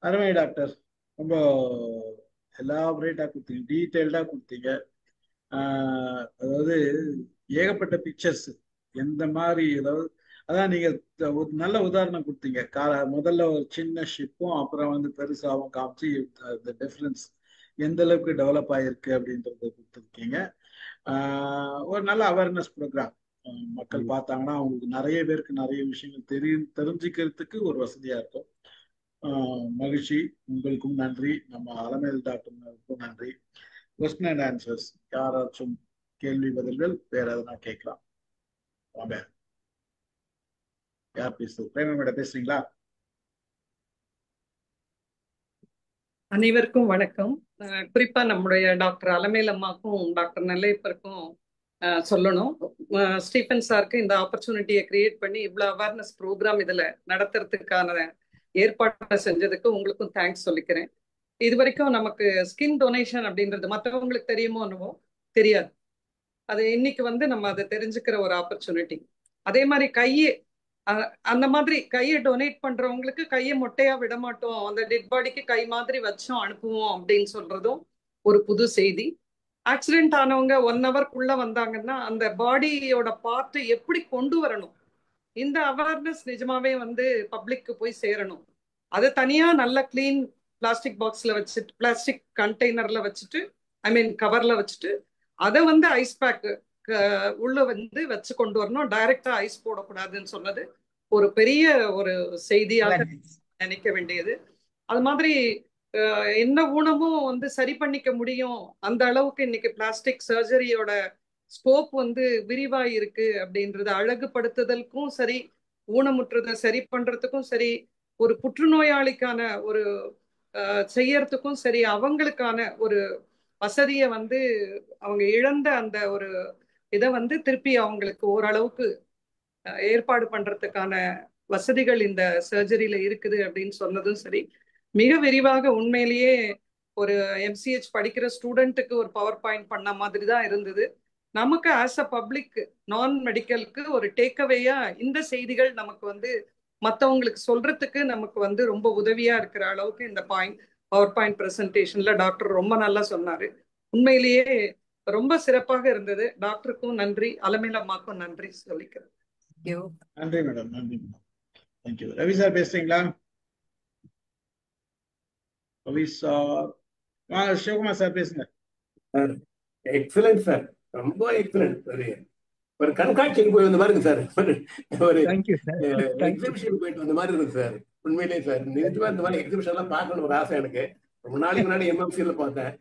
அருமை டாக்டர். ரொம்ப எலாபரேட்டா கொடுத்தீங்க, டீட்டெயில்டா கொடுத்தீங்க. அதாவது ஏகப்பட்ட பிக்சர்ஸ் எந்த மாதிரி, அதாவது அதான் நீங்க ஒரு நல்ல உதாரணம் கொடுத்தீங்க. முதல்ல ஒரு சின்ன ஷிப்பும் அப்புறம் வந்து பெருசாகவும் காமிச்சு இந்த டிஃபரன்ஸ் எந்த அளவுக்கு டெவலப் ஆயிருக்கு அப்படின்றத கொடுத்துருக்கீங்க. ஒரு நல்ல அவேர்னஸ் ப்ரோக்ராம் மக்கள் ம். பார்த்தாங்கன்னா அவங்களுக்கு நிறைய பேருக்கு நிறைய விஷயங்கள் தெரிஞ்சுக்கிறதுக்கு ஒரு வசதியா இருக்கும். மகிழ்ச்சி. உங்களுக்கும் நன்றி, நம்ம அலமேல் டாக்டருக்கும் நன்றி. கொஸ்டின் அண்ட் ஆன்சர்ஸ் யாராச்சும் கேள்வி பதில்கள் வேற எதனா கேட்கலாம் வாங்க. யார் பேசுறது? பிரேமா மேடம் பேசுறீங்களா? அனைவருக்கும் வணக்கம். குறிப்பா நம்முடைய டாக்டர் அலமேல் அம்மாக்கும் டாக்டர் நெல்லையப்பருக்கும் சொல்லணும். ஸ்டீஃபன் சாருக்கு இந்த ஆப்பர்ச்சுனிட்டியை கிரியேட் பண்ணி இவ்வளவு அவேர்னஸ் ப்ரோக்ராம் இதுல நடத்துறதுக்கான ஏற்பாட்டை செஞ்சதுக்கு உங்களுக்கும் தேங்க்ஸ் சொல்லிக்கிறேன். இது வரைக்கும் நமக்கு ஸ்கின் டொனேஷன் அப்படின்றது மற்றவங்களுக்கு தெரியுமோ என்னவோ தெரியாது. அது இன்னைக்கு வந்து நம்ம அதை தெரிஞ்சுக்கிற ஒரு ஆப்பர்ச்சுனிட்டி. அதே மாதிரி கையை அந்த மாதிரி கையை டொனேட் பண்றவங்களுக்கு கையை மொட்டையா விட மாட்டோம், அந்த டெட் பாடிக்கு கை மாதிரி வச்சோம் அனுப்புவோம் அப்படின்னு சொல்றதும் ஒரு புது செய்தி. ஆக்சிடென்ட் ஆனவங்க 1 ஹவர்க்குள்ள வந்தாங்கன்னா அந்த பாடியோட பார்ட் எப்படி கொண்டு வரணும், இந்த அவேர்னஸ் நிஜமாவே வந்து பப்ளிக்கு போய் சேரணும். அது தனியா நல்ல கிளீன் பிளாஸ்டிக் பாக்ஸ்ல வச்சுட்டு, பிளாஸ்டிக் கண்டெய்னர்ல வச்சுட்டு, ஐ மீன் கவர்ல வச்சுட்டு, அதை வந்து ஐஸ் பேக் உள்ள வந்து வச்சு கொண்டு வரணும். டைரக்டா ஐஸ் போடக்கூடாதுன்னு சொன்னது ஒரு பெரிய ஒரு செய்தியாக நினைக்க வேண்டியது. அது மாதிரி என்ன ஊனமும் வந்து சரி பண்ணிக்க முடியும், அந்த அளவுக்கு இன்னைக்கு பிளாஸ்டிக் சர்ஜரியோட ஸ்கோப் வந்து விரிவா இருக்கு அப்படின்றது அழகுபடுத்துதலுக்கும் சரி, ஊனமுற்றதை சரி பண்றதுக்கும் சரி, ஒரு புற்றுநோயாளிக்கான ஒரு செய்யறதுக்கும் சரி, அவங்களுக்கான ஒரு வசதியை வந்து அவங்க இழந்த அந்த ஒரு இதை வந்து திருப்பி அவங்களுக்கு ஓரளவுக்கு ஏற்பாடு பண்றதுக்கான வசதிகள் இந்த சர்ஜரியில இருக்குது அப்படின்னு சொன்னதும் சரி. மிக விரிவாக உண்மையிலேயே ஒரு எம்சிஹெச் படிக்கிற ஸ்டூடெண்ட்டுக்கு ஒரு பவர் பாயிண்ட் பண்ண மாதிரி தான் இருந்தது. நமக்கு ஆஸ் அ பப்ளிக் நான் மெடிக்கலுக்கு ஒரு டேக்அவேயா இந்த செய்திகள் நமக்கு வந்து மற்றவங்களுக்கு சொல்றதுக்கு நமக்கு வந்து ரொம்ப உதவியா இருக்கிற அளவுக்கு இந்த பவர் பாயிண்ட் பிரசன்டேஷன்ல டாக்டர் ரொம்ப நல்லா சொன்னாரு. உண்மையிலேயே ரொம்ப சிறப்பாக இருந்தது. டாக்டருக்கும் நன்றி, அலமேல் அம்மாக்கும் நன்றி சொல்லிக்கிறேன். நன்றி மேடம், நன்றி மேடம். தேங்க்யூ. ரவி சார் பேசுறீங்களா? ரவி சார். சிவகுமார் சார் பேசுங்க. எக்ஸலன்ட் சார், ரொம்ப எக்ஸலன்ட். ஒரு கண்காட்சிக்கு போய் வந்த மாதிரி இருக்கு சார். ஒரு எக்ஸிபிஷன் போயிட்டு வந்த மாதிரி இருக்கு சார். உண்மையிலேயே சார், நிஜமா இந்த மாதிரி எக்ஸிபிஷன் எல்லாம் பார்க்கணும் ஒரு ஆசை எனக்கு. ரொம்ப நாளைக்கு முன்னாடி எம்எம்சியில பார்த்தேன்.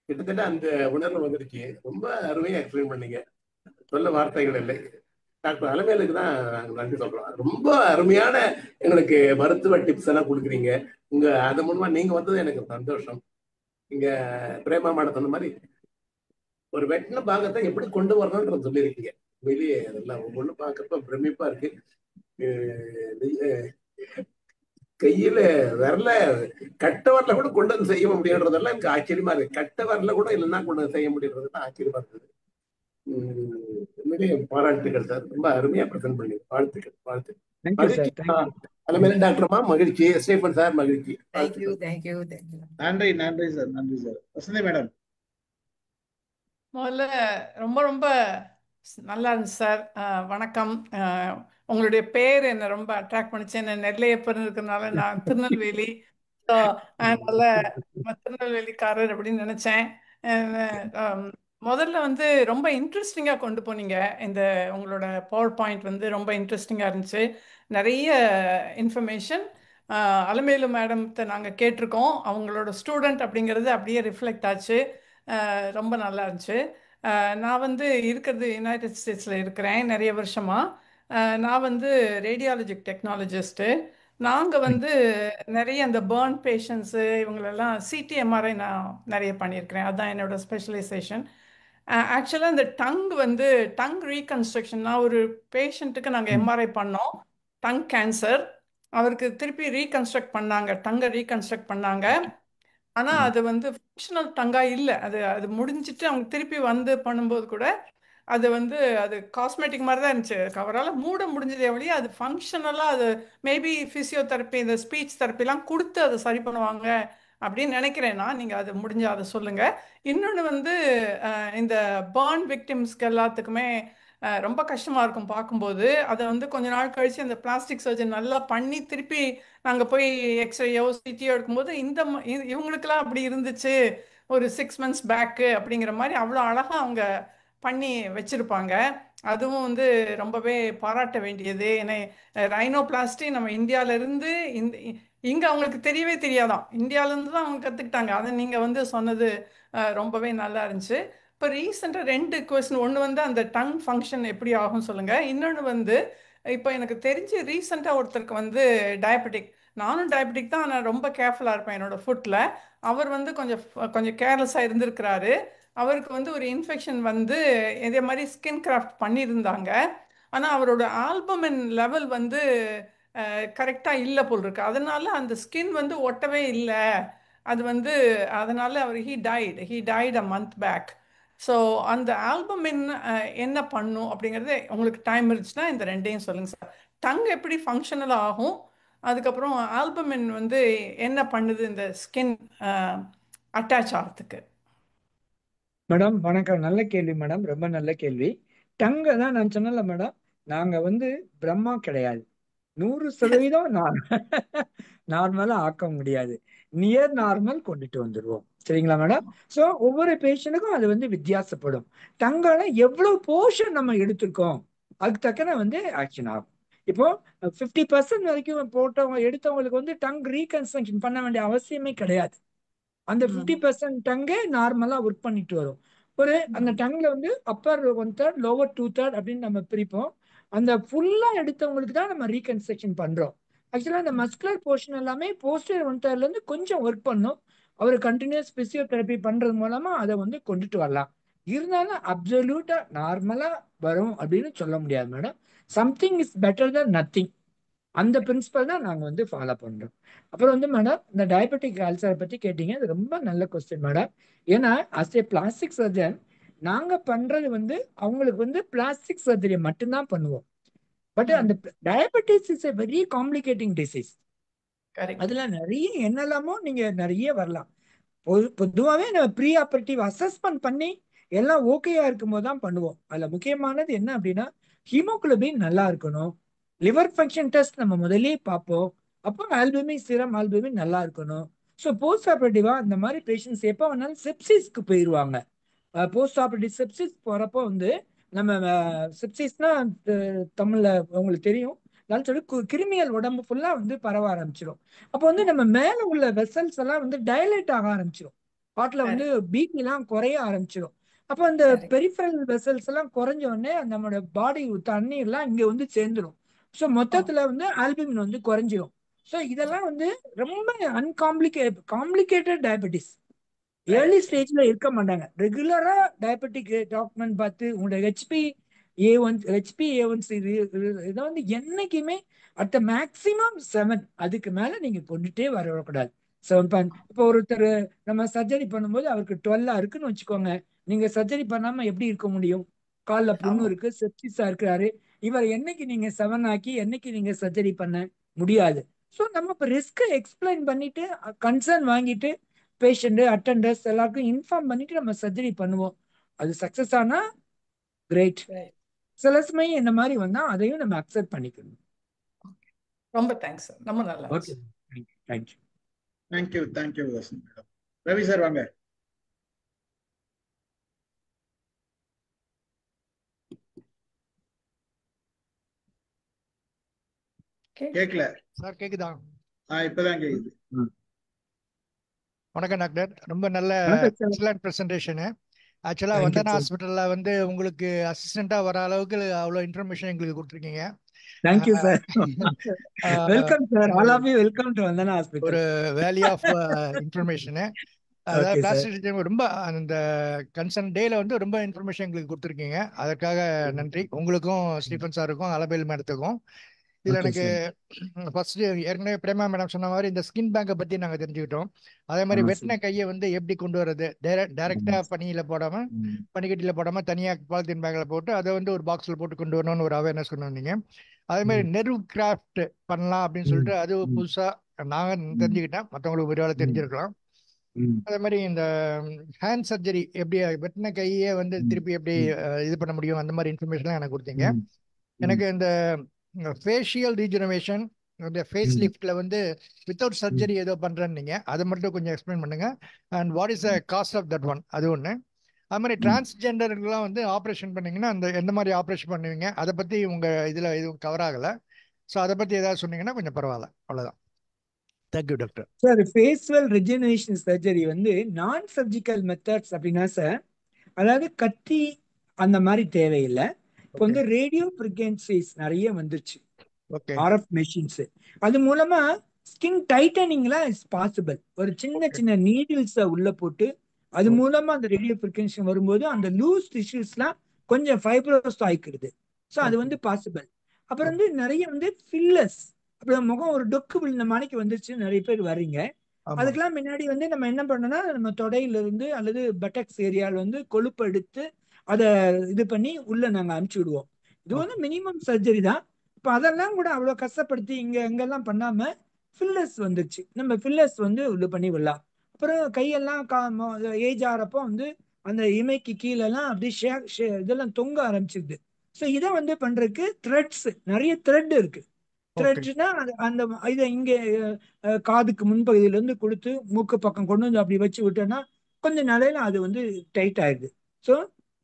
கிட்டத்தட்ட அந்த உணர்வு வந்துருச்சு. ரொம்ப அருமையா எக்ஸ்பிளைன் பண்ணீங்க, சொல்ல வார்த்தைகள் இல்லை. டாக்டர் அலமேலுக்கு தான் நாங்கள் நன்றி சொல்றோம். ரொம்ப அருமையான எங்களுக்கு மருத்துவ டிப்ஸ் எல்லாம் கொடுக்குறீங்க. அது மூலமா நீங்க வந்தது எனக்கு சந்தோஷம். இங்க பிரேமா மேடம் சொன்ன மாதிரி ஒரு வெட்டின பாகத்தை எப்படி கொண்டு வரணும்ன்றது சொல்லியிருக்கீங்க. வெளியே அதெல்லாம் ஒவ்வொன்றும் பார்க்கறப்ப பிரமிப்பா இருக்கு. கையில விரல கட்ட வரல கூட கொண்டு வந்து செய்ய முடியுன்றதெல்லாம் எனக்கு ஆச்சரியமா இருக்கு. கட்ட வரல கூட இல்லைன்னா கொண்டு வந்து செய்ய முடியுறதுதான் ஆச்சரியமா இருக்குது. உண்மையிலேயே பாராட்டுகள் சார், ரொம்ப அருமையா பிரசன்ட் பண்ணி. வாழ்த்துக்கள், வாழ்த்துக்கள். மகிழ்ச்சி. அலமேலு டாக்டர்மா மகிழ்ச்சி. ஸ்டீஃபன் சார் மகிழ்ச்சி. நன்றி, நன்றி சார், நன்றி சார். வசந்தி மேடம். முதல்ல ரொம்ப ரொம்ப நல்லா இருந்துச்சு சார். வணக்கம். உங்களுடைய பேர் என்னை ரொம்ப அட்ராக்ட் பண்ணிச்சு. என்ன நெல்லையப்பன் இருக்கிறதுனால நான் திருநெல்வேலி, ஸோ நல்ல திருநெல்வேலிக்காரர் அப்படின்னு நினச்சேன். முதல்ல வந்து ரொம்ப இன்ட்ரெஸ்டிங்காக கொண்டு போனீங்க. இந்த உங்களோட பவர் பாயிண்ட் வந்து ரொம்ப இன்ட்ரெஸ்டிங்காக இருந்துச்சு. நிறைய இன்ஃபர்மேஷன். அலமேலு மேடத்தை நாங்கள் கேட்டிருக்கோம், அவங்களோட ஸ்டூடெண்ட் அப்படிங்கிறது அப்படியே ரிஃப்ளெக்ட் ஆச்சு. ரொம்ப நல்லா இருந்துச்சு. நான் வந்து இருக்கிறது யுனைடெட் ஸ்டேட்ஸில் இருக்கிறேன் நிறைய வருஷமாக. நான் வந்து ரேடியாலஜிக் டெக்னாலஜிஸ்ட்டு. நாங்கள் வந்து நிறைய அந்த பேர்ன் பேஷண்ட்ஸு இவங்களெல்லாம் சிடி எம்ஆர்ஐ நான் நிறைய பண்ணியிருக்கிறேன். அதுதான் என்னோட ஸ்பெஷலைசேஷன். ஆக்சுவலாக இந்த வந்து டங் ரீகன்ஸ்ட்ரக்ஷன், நான் ஒரு பேஷண்ட்டுக்கு நாங்கள் எம்ஆர்ஐ பண்ணோம், டங் கேன்சர். அவருக்கு திருப்பி ரீகன்ஸ்ட்ரக்ட் பண்ணாங்க, டங்கை ரீகன்ஸ்ட்ரக்ட் பண்ணாங்க. ஆனால் அது வந்து ஃபங்க்ஷனல் டங்காக இல்லை. அது அது முடிஞ்சிட்டு அவங்க திருப்பி வந்து பண்ணும்போது கூட அது வந்து அது காஸ்மெட்டிக் மாதிரி தான் இருந்துச்சு. அவரால் மூட முடிஞ்சதே வழியே அது ஃபங்க்ஷனலாக அது மேபி ஃபிசியோதெரப்பி இந்த ஸ்பீச் தெரப்பிலாம் கொடுத்து அதை சரி பண்ணுவாங்க அப்படின்னு நினைக்கிறேன்னா, நீங்கள் அது முடிஞ்ச அதை சொல்லுங்கள். இன்னொன்று வந்து இந்த பர்ன் விக்டிம்ஸ்க்கு எல்லாத்துக்குமே ரொம்ப கஷ்டமாக இருக்கும் பார்க்கும்போது. அதை வந்து கொஞ்ச நாள் கழித்து அந்த பிளாஸ்டிக் சர்ஜன் நல்லா பண்ணி திருப்பி நாங்கள் போய் எக்ஸ்ரேயோ சிடியோ எடுக்கும்போது இவங்களுக்கெல்லாம் அப்படி இருந்துச்சு ஒரு 6 months பேக்கு அப்படிங்கிற மாதிரி அவ்வளோ அழகாக அவங்க பண்ணி வச்சுருப்பாங்க. அதுவும் வந்து ரொம்பவே பாராட்ட வேண்டியது. ஏன்னா ரைனோபிளாஸ்டி நம்ம இந்தியாவிலேருந்து இங்கே அவங்களுக்கு தெரியவே தெரியாதான், இந்தியாவிலேருந்து தான் அவங்க கற்றுக்கிட்டாங்க. அதை நீங்கள் வந்து சொன்னது ரொம்பவே நல்லா இருந்துச்சு. இப்போ ரீசெண்டாக 2 கொஸ்டின். ஒன்று வந்து அந்த டங் ஃபங்க்ஷன் எப்படி ஆகும் சொல்லுங்கள். இன்னொன்று வந்து இப்போ எனக்கு தெரிஞ்சு ரீசெண்டாக ஒருத்தருக்கு வந்து டயபெட்டிக், நானும் டயபெட்டிக் தான், ஆனால் ரொம்ப கேர்ஃபுல்லாக இருப்பேன் என்னோட ஃபுட்டில். அவர் வந்து கொஞ்சம் கொஞ்சம் கேர்லெஸ்ஸாக இருந்திருக்கிறாரு. அவருக்கு வந்து ஒரு இன்ஃபெக்ஷன் வந்து இதே மாதிரி ஸ்கின் கிராஃப்ட் பண்ணியிருந்தாங்க. ஆனால் அவரோட ஆல்பமின் லெவல் வந்து கரெக்டாக இல்லை போல் இருக்கு. அதனால அந்த ஸ்கின் வந்து ஒட்டவே இல்லை. அது வந்து அதனால அவர் he died a month back. So அந்த ஆல்பமின் என்ன பண்ணும் அப்படிங்கிறது உங்களுக்கு டைம் இருந்துச்சுன்னா இந்த ரெண்டையும் சொல்லுங்கள் சார். டங் எப்படி ஃபங்க்ஷனல் ஆகும், அதுக்கப்புறம் ஆல்பமின் வந்து என்ன பண்ணுது இந்த ஸ்கின் அட்டாச் ஆகிறதுக்கு. மேடம் வணக்கம். நல்ல கேள்வி மேடம், ரொம்ப நல்ல கேள்வி. டங்க தான் நான் சொன்னல மேடம், நாங்க வந்து பிரம்மா கிடையாது. 100% நார்மலா ஆக்க முடியாது. நியர் நார்மல் கொண்டுட்டு வந்துடுவோம். சரிங்களா மேடம்? ஸோ ஒவ்வொரு பேஷண்ட்டுக்கும் அது வந்து வித்தியாசப்படும். டங்கால எவ்வளவு போர்ஷன் நம்ம எடுத்திருக்கோம் அதுக்கு தக்கன வந்து ஆக்ஷன் ஆகும். இப்போ 50% வரைக்கும் போட்டவங்க எடுத்தவங்களுக்கு வந்து டங் ரீகன்ஸ்ட்ரக்ஷன் பண்ண வேண்டிய அவசியமே கிடையாது. அந்த 50% டங்கே நார்மலா ஒர்க் பண்ணிட்டு வரும். அந்த டங்ல வந்து அப்பர் 1/3 லோவர் 2/3 அப்படின்னு நம்ம பிரிப்போம். அந்த ஃபுல்லா எடுத்தவங்களுக்கு தான் நம்ம ரீகன்ஸ்ட்ரக்ஷன் பண்றோம். ஆக்சுவலா அந்த மஸ்குலர் போர்ஷன் எல்லாமே போஸ்டர் 1/3 இருந்து கொஞ்சம் ஒர்க் பண்ணும். அவர் கண்டினியூஸ் பிசியோதெரப்பி பண்றது மூலமா அதை வந்து கொண்டுட்டு வரலாம். இருந்தாலும் அப்சல்யூட்டா நார்மலா வரும் அப்படின்னு சொல்ல முடியாது madam. Something is better than nothing. அந்த பிரின்சிபல் தான் நாங்க வந்து ஃபாலோ பண்றோம். அப்புறம் வந்து மேடம், இந்த டயபெட்டிக் அல்சரை பத்தி கேட்டீங்க, அது ரொம்ப நல்ல கொஸ்டின் மேடம். ஏன்னா அஸ் ஏ பிளாஸ்டிக் சர்ஜன் நாங்க பண்றது வந்து அவங்களுக்கு வந்து பிளாஸ்டிக் சர்ஜரி மட்டும்தான் பண்ணுவோம். பட் அந்த diabetes is a very complicating disease. அதுல நிறைய என்னெல்லாமோ நீங்க நிறைய வரலாம். பொதுவாகவே நம்ம ப்ரீ ஆப்பரேட்டிவ் அசஸ்மெண்ட் பண்ணி எல்லாம் ஓகேயா இருக்கும்போது தான் பண்ணுவோம். அதுல முக்கியமானது என்ன அப்படின்னா ஹீமோகுளோபின் நல்லா இருக்கணும், லிவர் ஃபங்க்ஷன் டெஸ்ட் நம்ம முதல்லயே பார்ப்போம், அப்போ ஆல்புமின் சீரம் ஆல்புமின் நல்லா இருக்கணும். ஸோ போஸ்ட் ஆப்பரேட்டிவா இந்த மாதிரி பேஷண்ட்ஸ் எப்போ வேணாலும் செப்சிஸ்க்கு போயிடுவாங்க. போஸ்ட் ஆப்பரேட்டிவ் செப்சிஸ் போறப்போ வந்து நம்ம செப்சிஸ்னா தமிழ்ல உங்களுக்கு தெரியும், சொல்லி கிருமிகள் உடம்பு ஃபுல்லா வந்து பரவ ஆரம்பிச்சிடும். அப்போ வந்து நம்ம மேல உள்ள வெசல்ஸ் எல்லாம் வந்து டைலேட் ஆக ஆரம்பிச்சிடும். ஹார்ட்ல வந்து பிபி எல்லாம் குறைய ஆரம்பிச்சிடும். அப்போ அந்த பெரிஃபரல் வெசல்ஸ் எல்லாம் குறைஞ்ச உடனே நம்மளோட பாடி தண்ணீர் எல்லாம் இங்க வந்து சேர்ந்துடும். ஸோ மொத்தத்துல வந்து ஆல்புமின் வந்து குறைஞ்சிடும். ஸோ இதெல்லாம் வந்து ரொம்ப காம்ப்ளிகேட்டட் டயபெட்டிஸ். ஏர்லி ஸ்டேஜ்ல இருக்க மாட்டாங்க. ரெகுலரா டயபெட்டிக் டாக்டர் பார்த்து உங்களோட ஹெச்பி ஏ1சி இதை வந்து என்னைக்குமே அட் மேக்சிமம் 7, அதுக்கு மேல நீங்க கொண்டுட்டே வரக்கூடாது. 7. இப்போ ஒருத்தர் நம்ம சர்ஜரி பண்ணும்போது அவருக்கு 12 இருக்குன்னு வச்சுக்கோங்க, நீங்க சர்ஜரி பண்ணாம எப்படி இருக்க முடியும்? கால்ல புண்ணு இருக்கு, செப்சிஸா இருக்கிறாரு, இவர் என்னைக்கு நீங்க 7 ஆக்கி என்னைக்கு நீங்க சர்ஜரி பண்ண முடியாது. ஸோ நம்ம இப்போ ரிஸ்க் எக்ஸ்பிளைன் பண்ணிட்டு கன்சர்ன் வாங்கிட்டு பேஷண்ட் அட்டெண்டர்ஸ் எல்லாருக்கும் இன்ஃபார்ம் பண்ணிட்டு நம்ம சர்ஜரி பண்ணுவோம். அது சக்சஸ் ஆனா கிரேட். சில சமயம் இந்த மாதிரி வந்தா அதையும் நம்ம அக்செப்ட் பண்ணிக்கணும். ரொம்ப தேங்க்ஸ் சார், ரொம்ப நல்லா. Okay, thank you. Thank you madam. Ravi sir வாங்க. கேட்கல சார்? கேக்குதா? இப்பதான் கேக்குது. வணக்கம் டாக்டர், ரொம்ப நல்ல எக்ஸலன்ட் பிரசன்டேஷன். ஆக்சுவலா வந்தனா ஹாஸ்பிட்டல்ல வந்து உங்களுக்கு அசிஸ்டண்டா வர அளவுக்கு அவ்வளவு இன்ஃபர்மேஷன் எங்களுக்கு கொடுத்துருக்கீங்க. Thank you sir. Welcome sir, all of you welcome to Vandana hospital. ஒரு வேல்யூ ஆஃப் இன்ஃபர்மேஷன். அதாவது பிளாஸ்டிக் ரொம்ப அந்த கன்சர்ன் டேல வந்து ரொம்ப இன்ஃபர்மேஷன் எங்களுக்கு கொடுத்துருக்கீங்க. அதற்காக நன்றி உங்களுக்கும், ஸ்டீஃபன் சாருக்கும், அலபேல் மேடத்துக்கும். இதுல ஓகே எனக்கு சார். ஃபர்ஸ்ட் ஏற்கனவே பிரேமா மேடம் சொன்ன மாதிரி இந்த ஸ்கின் பேங்கை பத்தி நாங்க தெரிஞ்சுக்கிட்டோம். அதே மாதிரி வெட்டின கையை வந்து எப்படி கொண்டு வர்றது, டைரக்டா பனியில போடாம பனிக்கட்டியில போடாம தனியா பாலித்தீன் பேக்ல போட்டு அதை வந்து ஒரு பாக்ஸ்ல போட்டு கொண்டு வரணும்னு ஒரு அவேர்னஸ் கொண்டு வந்தீங்க. அதே மாதிரி நெர்வ் கிராஃப்ட் பண்ணலாம் அப்படின்னு சொல்லிட்டு அது புதுசா நாங்க தெரிஞ்சுக்கிட்டேன், மற்றவங்களுக்கு ஒரு வேளை தெரிஞ்சிருக்கலாம். அதே மாதிரி இந்த ஹேண்ட் சர்ஜரி எப்படி வெட்டின கையே வந்து திருப்பி எப்படி இது பண்ண முடியும், அந்த மாதிரி இன்ஃபர்மேஷன் எனக்கு கொடுத்தீங்க. எனக்கு இந்த ஃபேஷியல் ரீஜெனரேஷன், இந்த ஃபேஸ் லிஃப்ட்ல வந்து வித்தவுட் சர்ஜரி ஏதோ பண்றேன்னு அதை மட்டும் கொஞ்சம் எக்ஸ்பிளைன் பண்ணுங்க. And what is the cost of that one, அது ஒன்று. அது மாதிரி டிரான்ஸ்ஜெண்டருக்குலாம் வந்து ஆப்ரேஷன் பண்ணீங்கன்னா அந்த எந்த மாதிரி ஆப்ரேஷன் பண்ணுவீங்க, அதை பத்தி உங்க இதுல எதுவும் கவர் ஆகலை. ஸோ அதை பத்தி ஏதாவது சொன்னீங்கன்னா கொஞ்சம் பரவாயில்ல. அவ்வளோதான். Thank you doctor. Sir, facial regeneration surgery வந்து நான் சர்ஜிக்கல் மெத்தட்ஸ் அப்படின்னா சார், அதாவது கத்தி அந்த மாதிரி தேவையில்லை. இப்போ வந்து ரேடியோ ஃப்ரீக்வன்சிஸ் நிறைய வந்துருச்சு, RF மெஷின்ஸ். அது மூலமா ஸ்கின் டைட்டனிங்லாம் இஸ் பாசிபிள். ஒரு சின்ன சின்ன நீடில்ஸை உள்ள போட்டு அது மூலமா அந்த ரேடியோ ஃப்ரீக்வன்சி வரும்போது அந்த லூஸ் டிஷ்யூஸ்லாம் கொஞ்சம் ஃபைப்ரோஸ் ஆயிக்கிறது. ஸோ அது வந்து பாசிபிள். அப்புறம் வந்து நிறைய வந்து ஃபில்லர்ஸ், அப்புறம் முகம் ஒரு டொக்கு விழுந்த மாணிக்கு வந்துருச்சு, நிறைய பேர் வர்றீங்க. அதுக்கெல்லாம் முன்னாடி வந்து நம்ம என்ன பண்ணோம்னா, நம்ம தொடையில இருந்து அல்லது பட்டக்ஸ் ஏரியாவில் வந்து கொழுப்பு எடுத்து அதை இது பண்ணி உள்ள நாங்கள் அனுப்பிச்சி விடுவோம். இது வந்து மினிமம் சர்ஜரி தான். இப்போ அதெல்லாம் கூட அவ்வளோ கஷ்டப்படுத்தி எங்கெல்லாம் பண்ணாம ஃபில்லர்ஸ் வந்துருச்சு. நம்ம ஃபில்லர்ஸ் வந்து இது பண்ணி விடலாம். அப்புறம் கையெல்லாம் ஏஜ் ஆகிறப்போ வந்து அந்த இமைக்கு கீழெல்லாம் அப்படியே இதெல்லாம் தொங்க ஆரம்பிச்சிருது. ஸோ இதை வந்து பண்றதுக்கு த்ரெட்ஸ், நிறைய த்ரெட் இருக்கு. த்ரெட்னா அந்த இதை இங்கே காதுக்கு முன்பகுதியில இருந்து கொடுத்து மூக்கு பக்கம் கொண்டு வந்து அப்படி வச்சு விட்டோம்னா கொஞ்சம் நாளையில அது வந்து டைட் ஆயிடுது. ஸோ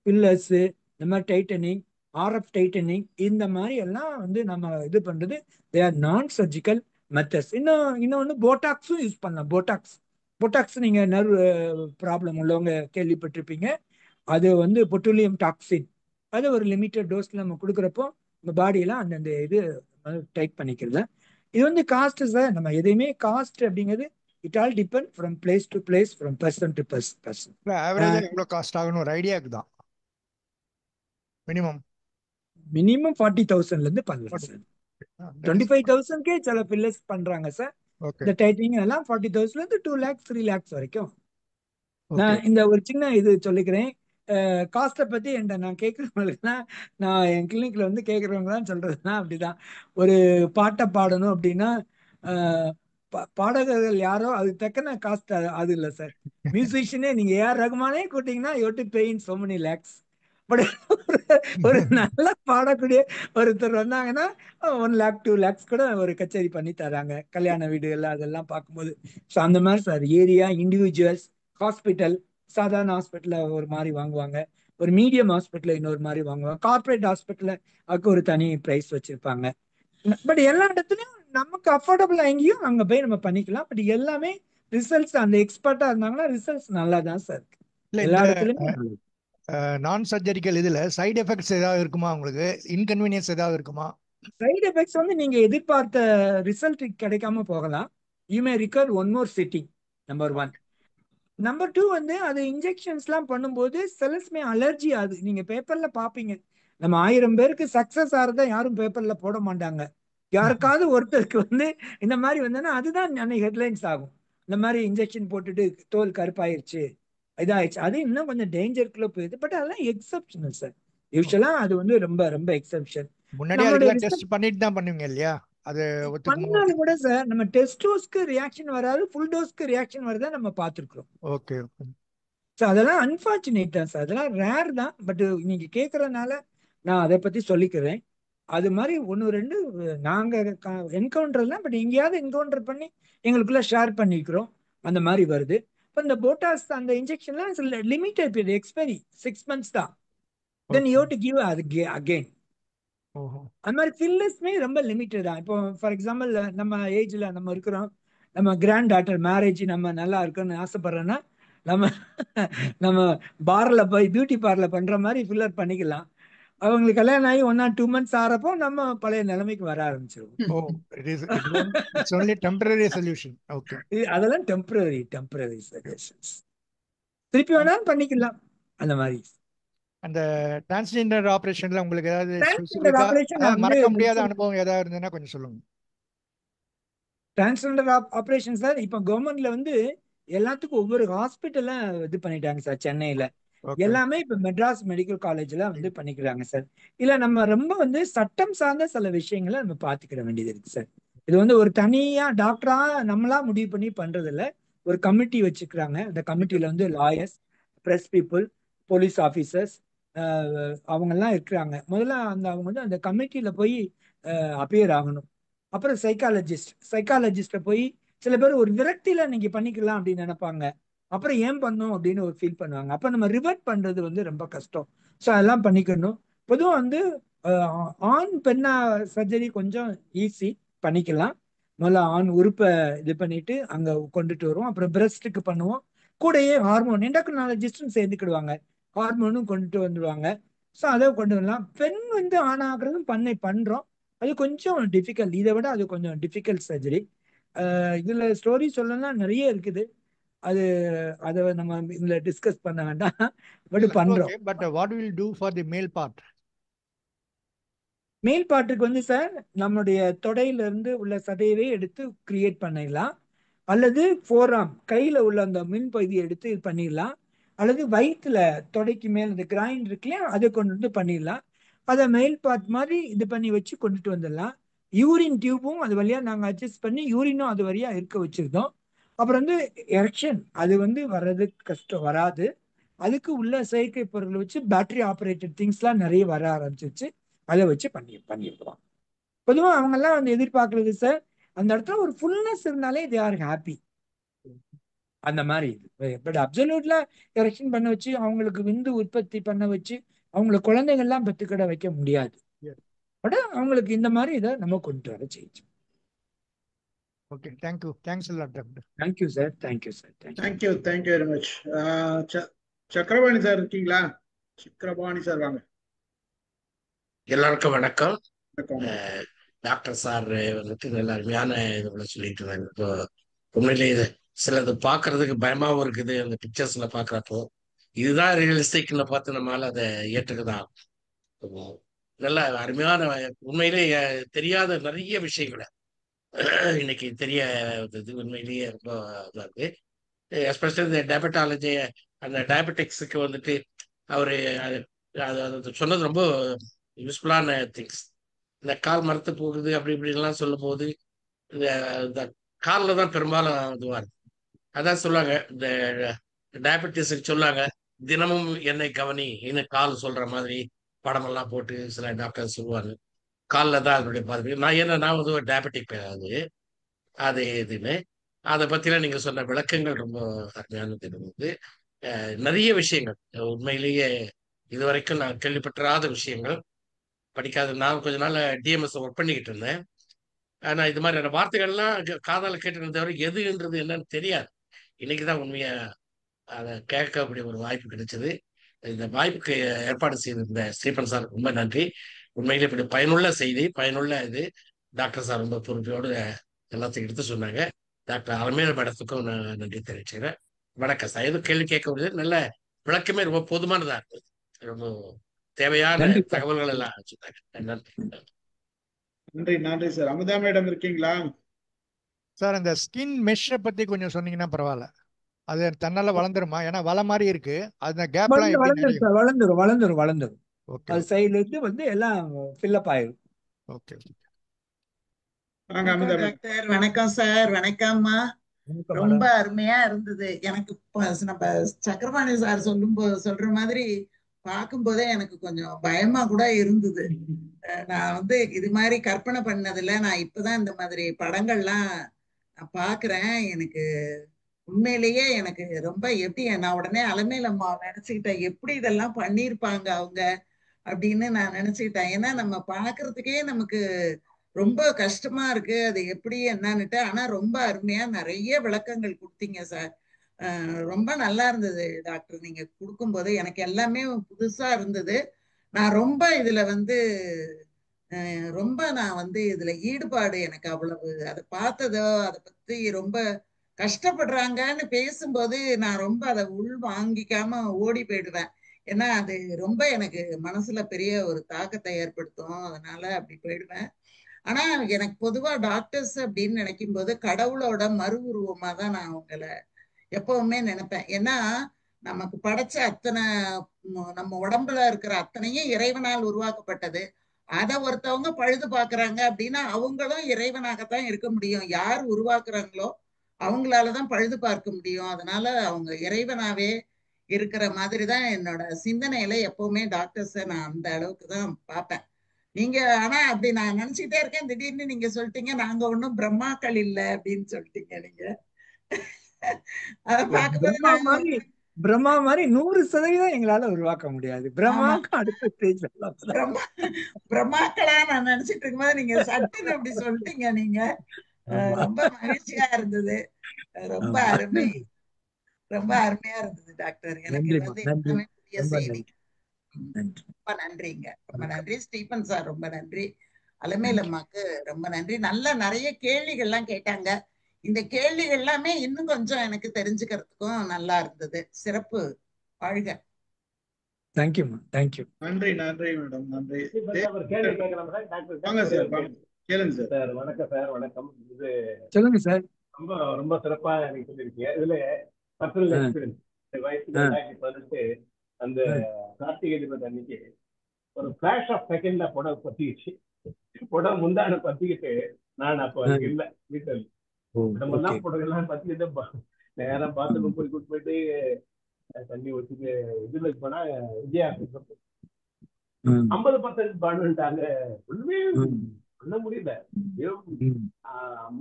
பில்லர்ஸ், இந்த மாதிரி டைட்டனிங், RF டைட்டனிங், இந்த மாதிரி எல்லாம் வந்து நம்ம இது பண்றது தே ஆர் நான் சர்ஜிக்கல் மெத்தட்ஸ். இன்னொன்று போட்டாக்ஸும் யூஸ் பண்ணலாம். போட்டாக்ஸ் நீங்க நர்வ் ப்ராப்ளம் உள்ளவங்க கேள்விப்பட்டிருப்பீங்க. அது வந்து பொட்டூலியம் டாக்ஸின், அது ஒரு லிமிட்டட் டோஸ்ல நம்ம கொடுக்குறப்போ நம்ம பாடியெல்லாம் அந்தந்த இது டைட் பண்ணிக்கிறது. இது வந்து காஸ்ட் சார், நம்ம எதையுமே காஸ்ட் அப்படிங்கிறது it all depend from place to place, from person to person. ஆவரேஜா எவ்வளவு காஸ்ட் ஆகணும் ஒரு ஐடியாக்கு தான். மினிமம் 40,000ல இருந்து பண்ணலாம் சார். 25,000க்கே சில பில்லர்ஸ் பண்றாங்க சார். இந்த டைட்டிங் எல்லாம் 40,000ல இருந்து 2 lakhs 3 lakhs வரைக்கும். நான் இந்த ஒரு சின்ன இது சொல்லிக்கிறேன். காஸ்ட்டை பத்தி என்கிட்ட நான் கேட்கறவங்களுக்குலாம், நான் என் கிளினிக்ல வந்து கேட்கறவங்களாம் சொல்றதுன்னா அப்படிதான். ஒரு பாட்டை பாடணும் அப்படின்னா பாடகர்கள் யாரோ அது தக்கன காஸ்ட் அது இல்லை சார். மியூசிஷியனே நீங்க ஏஆர் ரகுமானே கூட்டிங்கன்னா you to pay in so many lakhs. But ஒரு நல்லா பாடக்கூடிய ஒருத்தர் வந்தாங்கன்னா 1 lakh 2 lakhs கூட ஒரு கச்சேரி பண்ணி தராங்க, கல்யாண வீடுகள் அதெல்லாம் பார்க்கும்போது. ஸோ அந்த மாதிரி சார் ஏரியா, இண்டிவிஜுவல்ஸ், ஹாஸ்பிட்டல், சாதாரண ஹாஸ்பிட்டல்ல ஒரு மாதிரி வாங்குவாங்க, ஒரு மீடியம் ஹாஸ்பிட்டல்ல இன்னொரு மாதிரி வாங்குவாங்க, கார்பரேட் ஹாஸ்பிட்டல்ல அதுக்கு ஒரு தனி பிரைஸ் வச்சிருப்பாங்க. பட் எல்லா இடத்துலயும் நமக்கு அஃபோர்டபுள் எங்கேயும் அங்க போய் நம்ம பண்ணிக்கலாம். பட் எல்லாமே ரிசல்ட்ஸ் அந்த எக்ஸ்பர்ட்டா இருந்தாங்கன்னா ரிசல்ட்ஸ் நல்லா தான் சார் இருக்கு எல்லா இடத்துலயுமே. நான் சர்ஜரிக்கல் இதுல சைடு எஃபெக்ட்ஸ் ஏதாவது இருக்குமா, உங்களுக்கு இன்கன்வீனியன்ஸ் ஏதாவது இருக்குமா? சைடு எஃபெக்ட்ஸ் வந்து நீங்க எதிர்பார்த்த ரிசல்ட் கிடைக்காம போகலாம். You may recover one more sitting, number 1. Number 2 வந்து அது இன்ஜெக்ஷன்ஸ்லாம் பண்ணும்போது செல்ஸ்மே அலர்ஜி ஆகுது. நீங்க பேப்பர்ல பாப்பீங்க, நம்ம 1000 பேருக்கு சக்சஸ் ஆகிறத யாரும் பேப்பர்ல போட மாட்டாங்க. யாருக்காவது ஒருத்தருக்கு வந்து இந்த மாதிரி வந்தோன்னா அதுதான் அன்னைக்கு ஹெட்லைன்ஸ் ஆகும். இந்த மாதிரி இன்ஜெக்ஷன் போட்டுட்டு தோல் கருப்பாயிருச்சு, இதாயிடுச்சு. அது இன்னும் கொஞ்சம் டேஞ்சருக்குள்ள போயிடுது. பட் அதெல்லாம் எக்ஸப்ஷனல் சார். யூஸ்வலா அது வந்து ரொம்ப ரொம்ப எக்ஸப்ஷன். முன்னாடியே டெஸ்ட் பண்ணிட்டு தான் பண்ணுவீங்க இல்லையா? அது பண்ணாலும் கூட சார் நம்ம டெஸ்ட் டோஸ்க்கு ரியாக்ஷன் வராது, ஃபுல் டோஸ்க்கு ரியாக்ஷன் வருதா நம்ம பார்த்துருக்கோம். ஓகே. ஸோ அதெல்லாம் அன்பார்ச்சுனேட் தான் சார், அதெல்லாம் ரேர் தான். பட் நீங்க கேட்கறதுனால நான் அதை பத்தி சொல்லிக்கிறேன். அது மாதிரி 1 2 நாங்க என்கவுண்டர்லாம், பட் எங்கேயாவது என்கவுண்டர் பண்ணி எங்களுக்குள்ள ஷேர் பண்ணிக்கிறோம், அந்த மாதிரி வருது. இப்போ இந்த போட்டாஸ் அந்த இன்ஜெக்ஷன்லாம் லிமிட்டட் பீரியட், எக்ஸ்பைரி 6 months தான். தென் யூ டு கிவ் அது அகெயின். அந்த மாதிரி ஃபில்லர்ஸ்மே ரொம்ப லிமிட்டட் தான். இப்போ ஃபார் எக்ஸாம்பிள் நம்ம ஏஜ்ல நம்ம இருக்கிறோம், நம்ம கிராண்ட் டாட்டர் மேரேஜ் நம்ம நல்லா இருக்குன்னு ஆசைப்படுறோன்னா நம்ம பார்ல போய் பியூட்டி பார்லர் பண்ற மாதிரி ஃபில்லர் பண்ணிக்கலாம். அவங்களுக்கு கல்யாணம் ஆகி 1 or 2 months ஆறப்போ நம்ம பழைய நிலைமைக்கு வர ஆரம்பிச்சிருவோம். அதெல்லாம் டெம்பரரி சஜஷன்ஸ், திருப்பி வேணாலும் பண்ணிக்கலாம் அந்த மாதிரி. அந்த டிரான்ஸ்ஜெண்டர் ஆப்ரேஷன்ல உங்களுக்கு ஏதாவது டிரான்ஸ்ஜெண்டர் ஆபரேஷன் நான் வந்து மறக்க முடியாத அனுபவம் ஏதாவது இருந்ததுன்னா கொஞ்சம் சொல்லுங்க. டிரான்ஸ்ஜெண்டர் ஆபரேஷன் சார் இப்போ கவர்மெண்ட்ல வந்து எல்லாத்துக்கும் ஒவ்வொரு ஹாஸ்பிட்டல்ல இது பண்ணிட்டாங்க சார். சென்னையில எல்லாமே இப்ப மெட்ராஸ் மெடிக்கல் காலேஜ்ல வந்து பண்ணிக்கிறாங்க சார். இல்ல நம்ம ரொம்ப வந்து சட்டம் சார்ந்த சில விஷயங்களை நம்ம பாத்துக்கிட வேண்டியது இருக்கு சார். இது வந்து ஒரு தனியா டாக்டரா நம்மளா முடிவு பண்ணி பண்றது இல்ல. ஒரு கமிட்டி வச்சுக்கிறாங்க. அந்த கமிட்டியில வந்து lawyers, press people, police officers அவங்க எல்லாம் இருக்கிறாங்க. முதல்ல அவங்க வந்து அந்த கமிட்டியில போய் அப்பியர் ஆகணும். அப்புறம் சைக்காலஜிஸ்ட போய் சில பேர் ஒரு விரக்தியில நீங்க பண்ணிக்கலாம் அப்படின்னு நினைப்பாங்க. அப்புறம் ஏன் பண்ணும் அப்படின்னு ஒரு ஃபீல் பண்ணுவாங்க. அப்ப நம்ம ரிவர்ட் பண்றது வந்து ரொம்ப கஷ்டம். ஸோ அதெல்லாம் பண்ணிக்கணும். பொதுவாக வந்து ஆண் பெண்ணா சர்ஜரி கொஞ்சம் ஈஸி பண்ணிக்கலாம். முதல்ல ஆண் உறுப்பை இது பண்ணிட்டு அங்க கொண்டுட்டு வருவோம். அப்புறம் பிரஸ்டுக்கு பண்ணுவோம். கூடயே ஹார்மோன் எண்டோக்ரினாலஜிஸ்டும் சேர்ந்துக்கிடுவாங்க. ஹார்மோனும் கொண்டுட்டு வந்துடுவாங்க. ஸோ அதை கொண்டு வரலாம். பெண் வந்து ஆணாகிறதும் பண்றோம். அது கொஞ்சம் டிஃபிகல்ட். இதை விட அது கொஞ்சம் டிஃபிகல்ட் சர்ஜரி. இதுல ஸ்டோரி சொல்லலாம் நிறைய இருக்குது. அதை நம்ம இதுல டிஸ்கஸ் பண்ண வேண்டாம். பட் பண்றோம். But what will do for the மேல் பார்ட்? மேல் பார்ட்டுக்கு வந்து சார் நம்மளுடைய தொடையில இருந்து உள்ள சதையவே எடுத்து கிரியேட் பண்ணிடலாம். அல்லது ஃபோராம் கையில உள்ள அந்த மின் பகுதியை எடுத்து இது பண்ணிடலாம். அல்லது வயிற்றுல தொடைக்கு மேல் அந்த கிரைண்ட் இருக்குல்லையா அதை கொண்டு வந்து பண்ணிடலாம். அதை மேல் பார்ட் மாதிரி இது பண்ணி வச்சு கொண்டுட்டு வந்துடலாம். யூரின் டியூபும் அது வழியா நாங்க அட்ஜஸ்ட் பண்ணி யூரினும் அது வழியா இருக்க வச்சிருந்தோம். அப்புறம் வந்து எரெக்ஷன் அது வந்து வர்றது கஷ்டம் வராது. அதுக்கு உள்ள செயற்கை பொருளை வச்சு பேட்டரி ஆப்ரேட்டட் திங்ஸ்லாம் நிறைய வர ஆரம்பிச்சிருச்சு. அதை வச்சு பண்ணிடுவோம். பொதுவாக அவங்க எல்லாம் வந்து எதிர்பார்க்கறது சார் அந்த இடத்துல ஒரு ஃபுல்னஸ் இருந்தாலே தே ஆர் ஹாப்பி. அந்த மாதிரி இது. பட் அப்சல்யூட்ல எரெக்ஷன் பண்ண வச்சு அவங்களுக்கு விந்து உற்பத்தி பண்ண வச்சு அவங்களை குழந்தைகள்லாம் பெற்றுக்கிட வைக்க முடியாது. பட் அவங்களுக்கு இந்த மாதிரி இதை நம்ம கொண்டு வர செய்யும். Okay, thank you. Thanks a lot, doctor. Thank you sir. Thank you sir. Thank you very much. Chakrapani sir இருக்கீங்களா? சக்கரபாணி சார் வாங்க. எல்லாருக்கும் வணக்கம். டாக்டர் சார் வந்துட்டு நல்ல அருமையான இதுகளை சொல்லிட்டு இருந்தாங்க. இப்போ உண்மையிலே இது சிலது பார்க்கறதுக்கு பயமாவும் இருக்குது. அந்த பிக்சர்ஸ்ல பார்க்குறப்போ இதுதான் ரியலிஸ்டிக்னு பார்த்து நம்மளால அதை ஏற்றுக்குதான். நல்ல அருமையான உண்மையிலே தெரியாத நிறைய விஷயங்களை இன்னைக்கு தெரிய வந்தது. உண்மையிலேயே ரொம்ப இதாக இருக்கு. எஸ்பெஷலி இந்த டயபெட்டாலஜி அந்த டயபெட்டிக்ஸுக்கு வந்துட்டு அவரு அது சொன்னது ரொம்ப யூஸ்ஃபுல்லான திங்ஸ். இந்த கால் மரத்து போகுது அப்படி இப்படின்லாம் சொல்லும் போது இந்த காலில் தான் பெரும்பாலும் இதுவாக இருக்கு. அதான் சொல்லுவாங்க இந்த டயபெட்டிஸுக்கு சொல்லுவாங்க தினமும் என்னை கவனி இன்னும் கால் சொல்ற மாதிரி படமெல்லாம் போட்டு சில டாக்டர் சொல்லுவாங்க. காலில் தான் அதனுடைய பாதிப்பு. நான் வந்து ஒரு டயபெட்டிக் அது இதுன்னு அதை பற்றிலாம் நீங்கள் சொன்ன விளக்கங்கள் ரொம்ப அருமையானது இருந்தது. நிறைய விஷயங்கள் உண்மையிலேயே இதுவரைக்கும் நான் கேள்விப்பட்டாத விஷயங்கள். படிக்காத நான் கொஞ்ச நாள் டிஎம்எஸ் ஒர்க் பண்ணிக்கிட்டு இருந்தேன். ஆனால் இது மாதிரியான வார்த்தைகள்லாம் காதால் கேட்டுருந்த தவிர எதுன்றது என்னன்னு தெரியாது. இன்னைக்கு தான் உண்மையா அதை கேட்கக்கூடிய ஒரு வாய்ப்பு கிடைச்சது. இந்த வாய்ப்புக்கு ஏற்பாடு செய்திருந்த ஸ்டீபன் சார் ரொம்ப நன்றி. உண்மையிலே இப்படி பயனுள்ள செய்தி, பயனுள்ள இது. டாக்டர் சார் ரொம்ப பொறுப்போடு எல்லாத்தையும் எடுத்து சொன்னாங்க. டாக்டர் அலமேலு மேடத்துக்கும் நான் நன்றி தெரிவிச்சுக்கிறேன். வணக்கம் சார். எதுவும் கேள்வி கேட்க முடியாது. நல்ல விளக்கமே ரொம்ப போதுமானதா இருந்தது. ரொம்ப தேவையான தகவல்கள் எல்லாம் வச்சுட்டாங்க. நன்றி நன்றி சார். அமுதா மேடம் இருக்கீங்களா சார்? அந்த ஸ்கின் மெஷ்ஷை பத்தி கொஞ்சம் சொன்னீங்கன்னா பரவாயில்ல. அது தன்னால வளர்ந்துருமா? ஏன்னா வள மாதிரி இருக்கு. அந்த கேப்லாம் எப்படி வளர்ந்துரும். அது சைடுல இருந்து வந்து எல்லாம் ஃபில்லப் ஆயிடும். ஓகே. டாக்டர் வணக்கம் சார். வணக்கம்மா. ரொம்ப அருமையா இருந்தது. எனக்கு நம்ம சக்கரபாணி சார் சொல்ற மாதிரி பார்க்கும்போதே எனக்கு கொஞ்சம் பயமா கூட இருந்தது. நான் வந்து இது மாதிரி கற்பனை பண்ணதில்ல. நான் இப்பதான் இந்த மாதிரி படங்கள்லாம் நான் பாக்குறேன். எனக்கு உண்மையிலேயே எனக்கு ரொம்ப எப்படி நான் உடனே அலமேலு அம்மா நினைச்சுக்கிட்டேன். எப்படி இதெல்லாம் பண்ணியிருப்பாங்க அவங்க அப்படின்னு நான் நினைச்சுக்கிட்டேன். ஏன்னா நம்ம பாக்குறதுக்கே நமக்கு ரொம்ப கஷ்டமா இருக்கு அது எப்படி என்னன்னுட்டு. ஆனா ரொம்ப அருமையா நிறைய விளக்கங்கள் கொடுத்தீங்க சார். ரொம்ப நல்லா இருந்தது டாக்டர். நீங்க கொடுக்கும்போது எனக்கு எல்லாமே புதுசா இருந்தது. நான் ரொம்ப இதுல வந்து நான் வந்து இதுல ஈடுபாடு எனக்கு அவ்வளவு அதை பார்த்ததோ அதை பத்தி ரொம்ப கஷ்டப்படுறாங்கன்னு பேசும்போது நான் ரொம்ப அதை உள் வாங்கிக்காம ஓடி போயிடுவேன். ஏன்னா அது ரொம்ப எனக்கு மனசுல பெரிய ஒரு தாக்கத்தை ஏற்படுத்தும். அதனால அப்படி போயிடுவேன். ஆனா எனக்கு பொதுவா டாக்டர்ஸ் அப்படின்னு நினைக்கும் போது கடவுளோட மறு உருவமா தான் நான் அவங்கள எப்பவுமே நினைப்பேன். ஏன்னா நமக்கு படைச்ச அத்தனை நம்ம உடம்புல இருக்கிற அத்தனையும் இறைவனால் உருவாக்கப்பட்டது. அதை ஒருத்தவங்க பழுது பார்க்கறாங்க அப்படின்னா அவங்களும் இறைவனாகத்தான் இருக்க முடியும். யார் உருவாக்குறாங்களோ அவங்களாலதான் பழுது பார்க்க முடியும். அதனால அவங்க இறைவனாவே இருக்கிற மாதிரி தான் என்னோட சிந்தனையில எப்பவுமே டாக்டர்ஸை நான் அந்த அளவுக்கு தான் பார்ப்பேன். நீங்க ஆனா அப்படி நான் நினைச்சுக்கிட்டே இருக்கேன். திடீர்னு நீங்க சொல்லிட்டீங்க நாங்க ஒன்றும் பிரம்மாக்கள் இல்லை அப்படின்னு சொல்லிட்டீங்க நீங்க. அதை பார்க்கும்போது பிரம்மா மாதிரி 100% எங்களால உருவாக்க முடியாது. பிரம்மாவுக்கு அடுத்த ஸ்டேஜ்ல பிரம்மாக்களா நான் நினைச்சிட்டு இருக்கும்போது நீங்க சட்டுன்னு அப்படி சொல்லிட்டீங்க. நீங்க ரொம்ப மகிழ்ச்சியா இருந்தது. ரொம்ப அருமை, ரொம்ப அருமையா இருந்தது டாக்டர். எனக்கு வந்து எல்லாமே புதிய செய்தி. ரொம்ப நன்றிங்க, ரொம்ப நன்றி ஸ்டீபன் சார், ரொம்ப நன்றி. அலமேல் அம்மாக்கு ரொம்ப நன்றி. நல்ல நிறைய கேள்விகள்லாம் கேட்டாங்க. இந்த கேள்விகள் எல்லாமே இன்னும் கொஞ்சம் எனக்கு தெரிஞ்சுக்கிறதுக்கும் நல்லா இருந்தது. சிறப்பு, வாழ்க. தேங்க்யூ. நன்றி நன்றி மேடம், நன்றி. கேள்வி கேட்கலாம் சார். வாங்க சார், கேளுங்க சார். வணக்கம் சார். வணக்கம். இது சொல்லுங்க சார். ரொம்ப ரொம்ப சிறப்பா எனக்கு சொல்லியிருக்கீங்க. இதுல பர்சனல் எக்ஸ்பீரியன்ஸ் வயசுல 2018 அந்த கார்த்திகை தீபம் அன்னைக்கு ஒரு பிளாஷ் ஆஃப் செகண்ட்ல புடவை பத்திக்கிச்சு. புடவை முந்தான பத்திக்கிட்டு நான் அப்ப இல்ல வீட்டில் உடம்பெல்லாம் புடவைலாம் பத்திக்கிட்டு நேரம் பார்த்து போய் கூட்டு போயிட்டு தண்ணி வச்சுட்டு இதுல போனா விஜயா 50% பாடுட்டாங்க. ஒண்ணுமே பண்ண முடியல.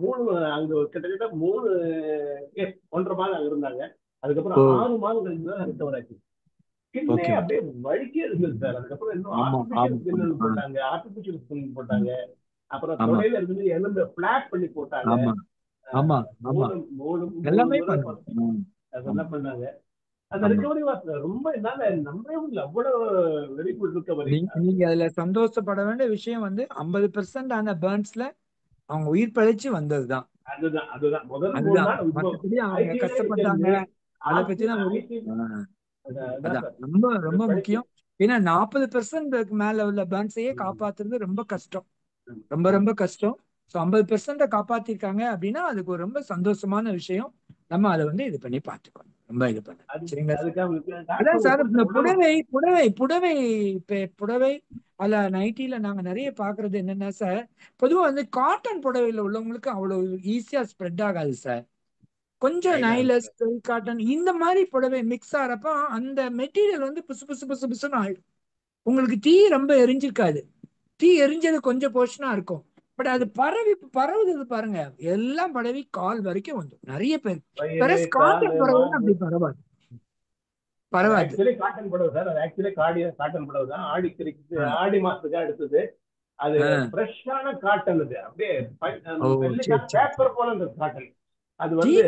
3 அங்க கிட்டத்தட்ட 1.5 மாதம் அங்க இருந்தாங்க. அதுக்கப்புறம் 6 மாதம் கழிச்சு தான் ரிகவர் ஆச்சு. ஸ்கின்னே அப்படியே வழுக்கே இருந்தது சார். அதுக்கப்புறம் இன்னும் ஆர்டிபிஷியல் ஸ்கின் போட்டாங்க. அப்புறம் தொடையில இருந்து எலும்பு பிளாட் பண்ணி போட்டாங்க. அதெல்லாம் பண்ணாங்க. அந்த ரிகவரி ரொம்ப என்னால நம்பவே முடியல. அவ்வளவு வெரி குட் ரிகவரி. நீங்க அதுல சந்தோஷப்பட வேண்டிய விஷயம் வந்து 50% ஆன பர்ன்ஸ்ல அவங்க உயிர் பிழைச்சு வந்ததுதான். அதுதான் முதல்ல அவங்க கஷ்டப்பட்டாங்க. அதை பத்தி தான் ரொம்ப ரொம்ப முக்கியம். ஏன்னா 40% மேல உள்ள பர்ன்ஸையே காப்பாத்துறது ரொம்ப கஷ்டம், ரொம்ப ரொம்ப கஷ்டம். 50% காப்பாத்திருக்காங்க அப்படின்னா அதுக்கு ஒரு ரொம்ப சந்தோஷமான விஷயம். நம்ம அதை வந்து இது பண்ணி பார்த்துக்கணும். ரொம்ப இது பண்ண அதான் சார். இந்த புடவை அல்ல நைட்டில நாங்க நிறைய பாக்குறது என்னன்னா சார், பொதுவா வந்து காட்டன் புடவையில உள்ளவங்களுக்கு அவ்வளவு ஈஸியா ஸ்ப்ரெட் ஆகாது சார். கொஞ்சம் நைலஸ், காட்டன் இந்த மாதிரி புடவை மிக்ஸ் ஆறப்ப அந்த மெட்டீரியல் வந்து புசு புசு புசு புசுன்னு ஆயிடும். உங்களுக்கு தீ ரொம்ப எரிஞ்சிருக்காது, தீ எரிஞ்சது கொஞ்சம் போர்ஷனா இருக்கும். பட் அது பரவுது பாருங்க, எல்லாம் பரவி கால் வரைக்கும் வந்து நிறைய பேர். காட்டன் புடவை அப்படி பரவாது. காட்டன் புடவை சார். அது ஆக்சுவலி காட்டன் புடவை தான். ஆடி மாசத்துக்கு அடுத்தது. அது ஃப்ரெஷ்ஷான காட்டன். அது அப்படியே பேப்பர் போல அந்த காட்டன். அது வந்து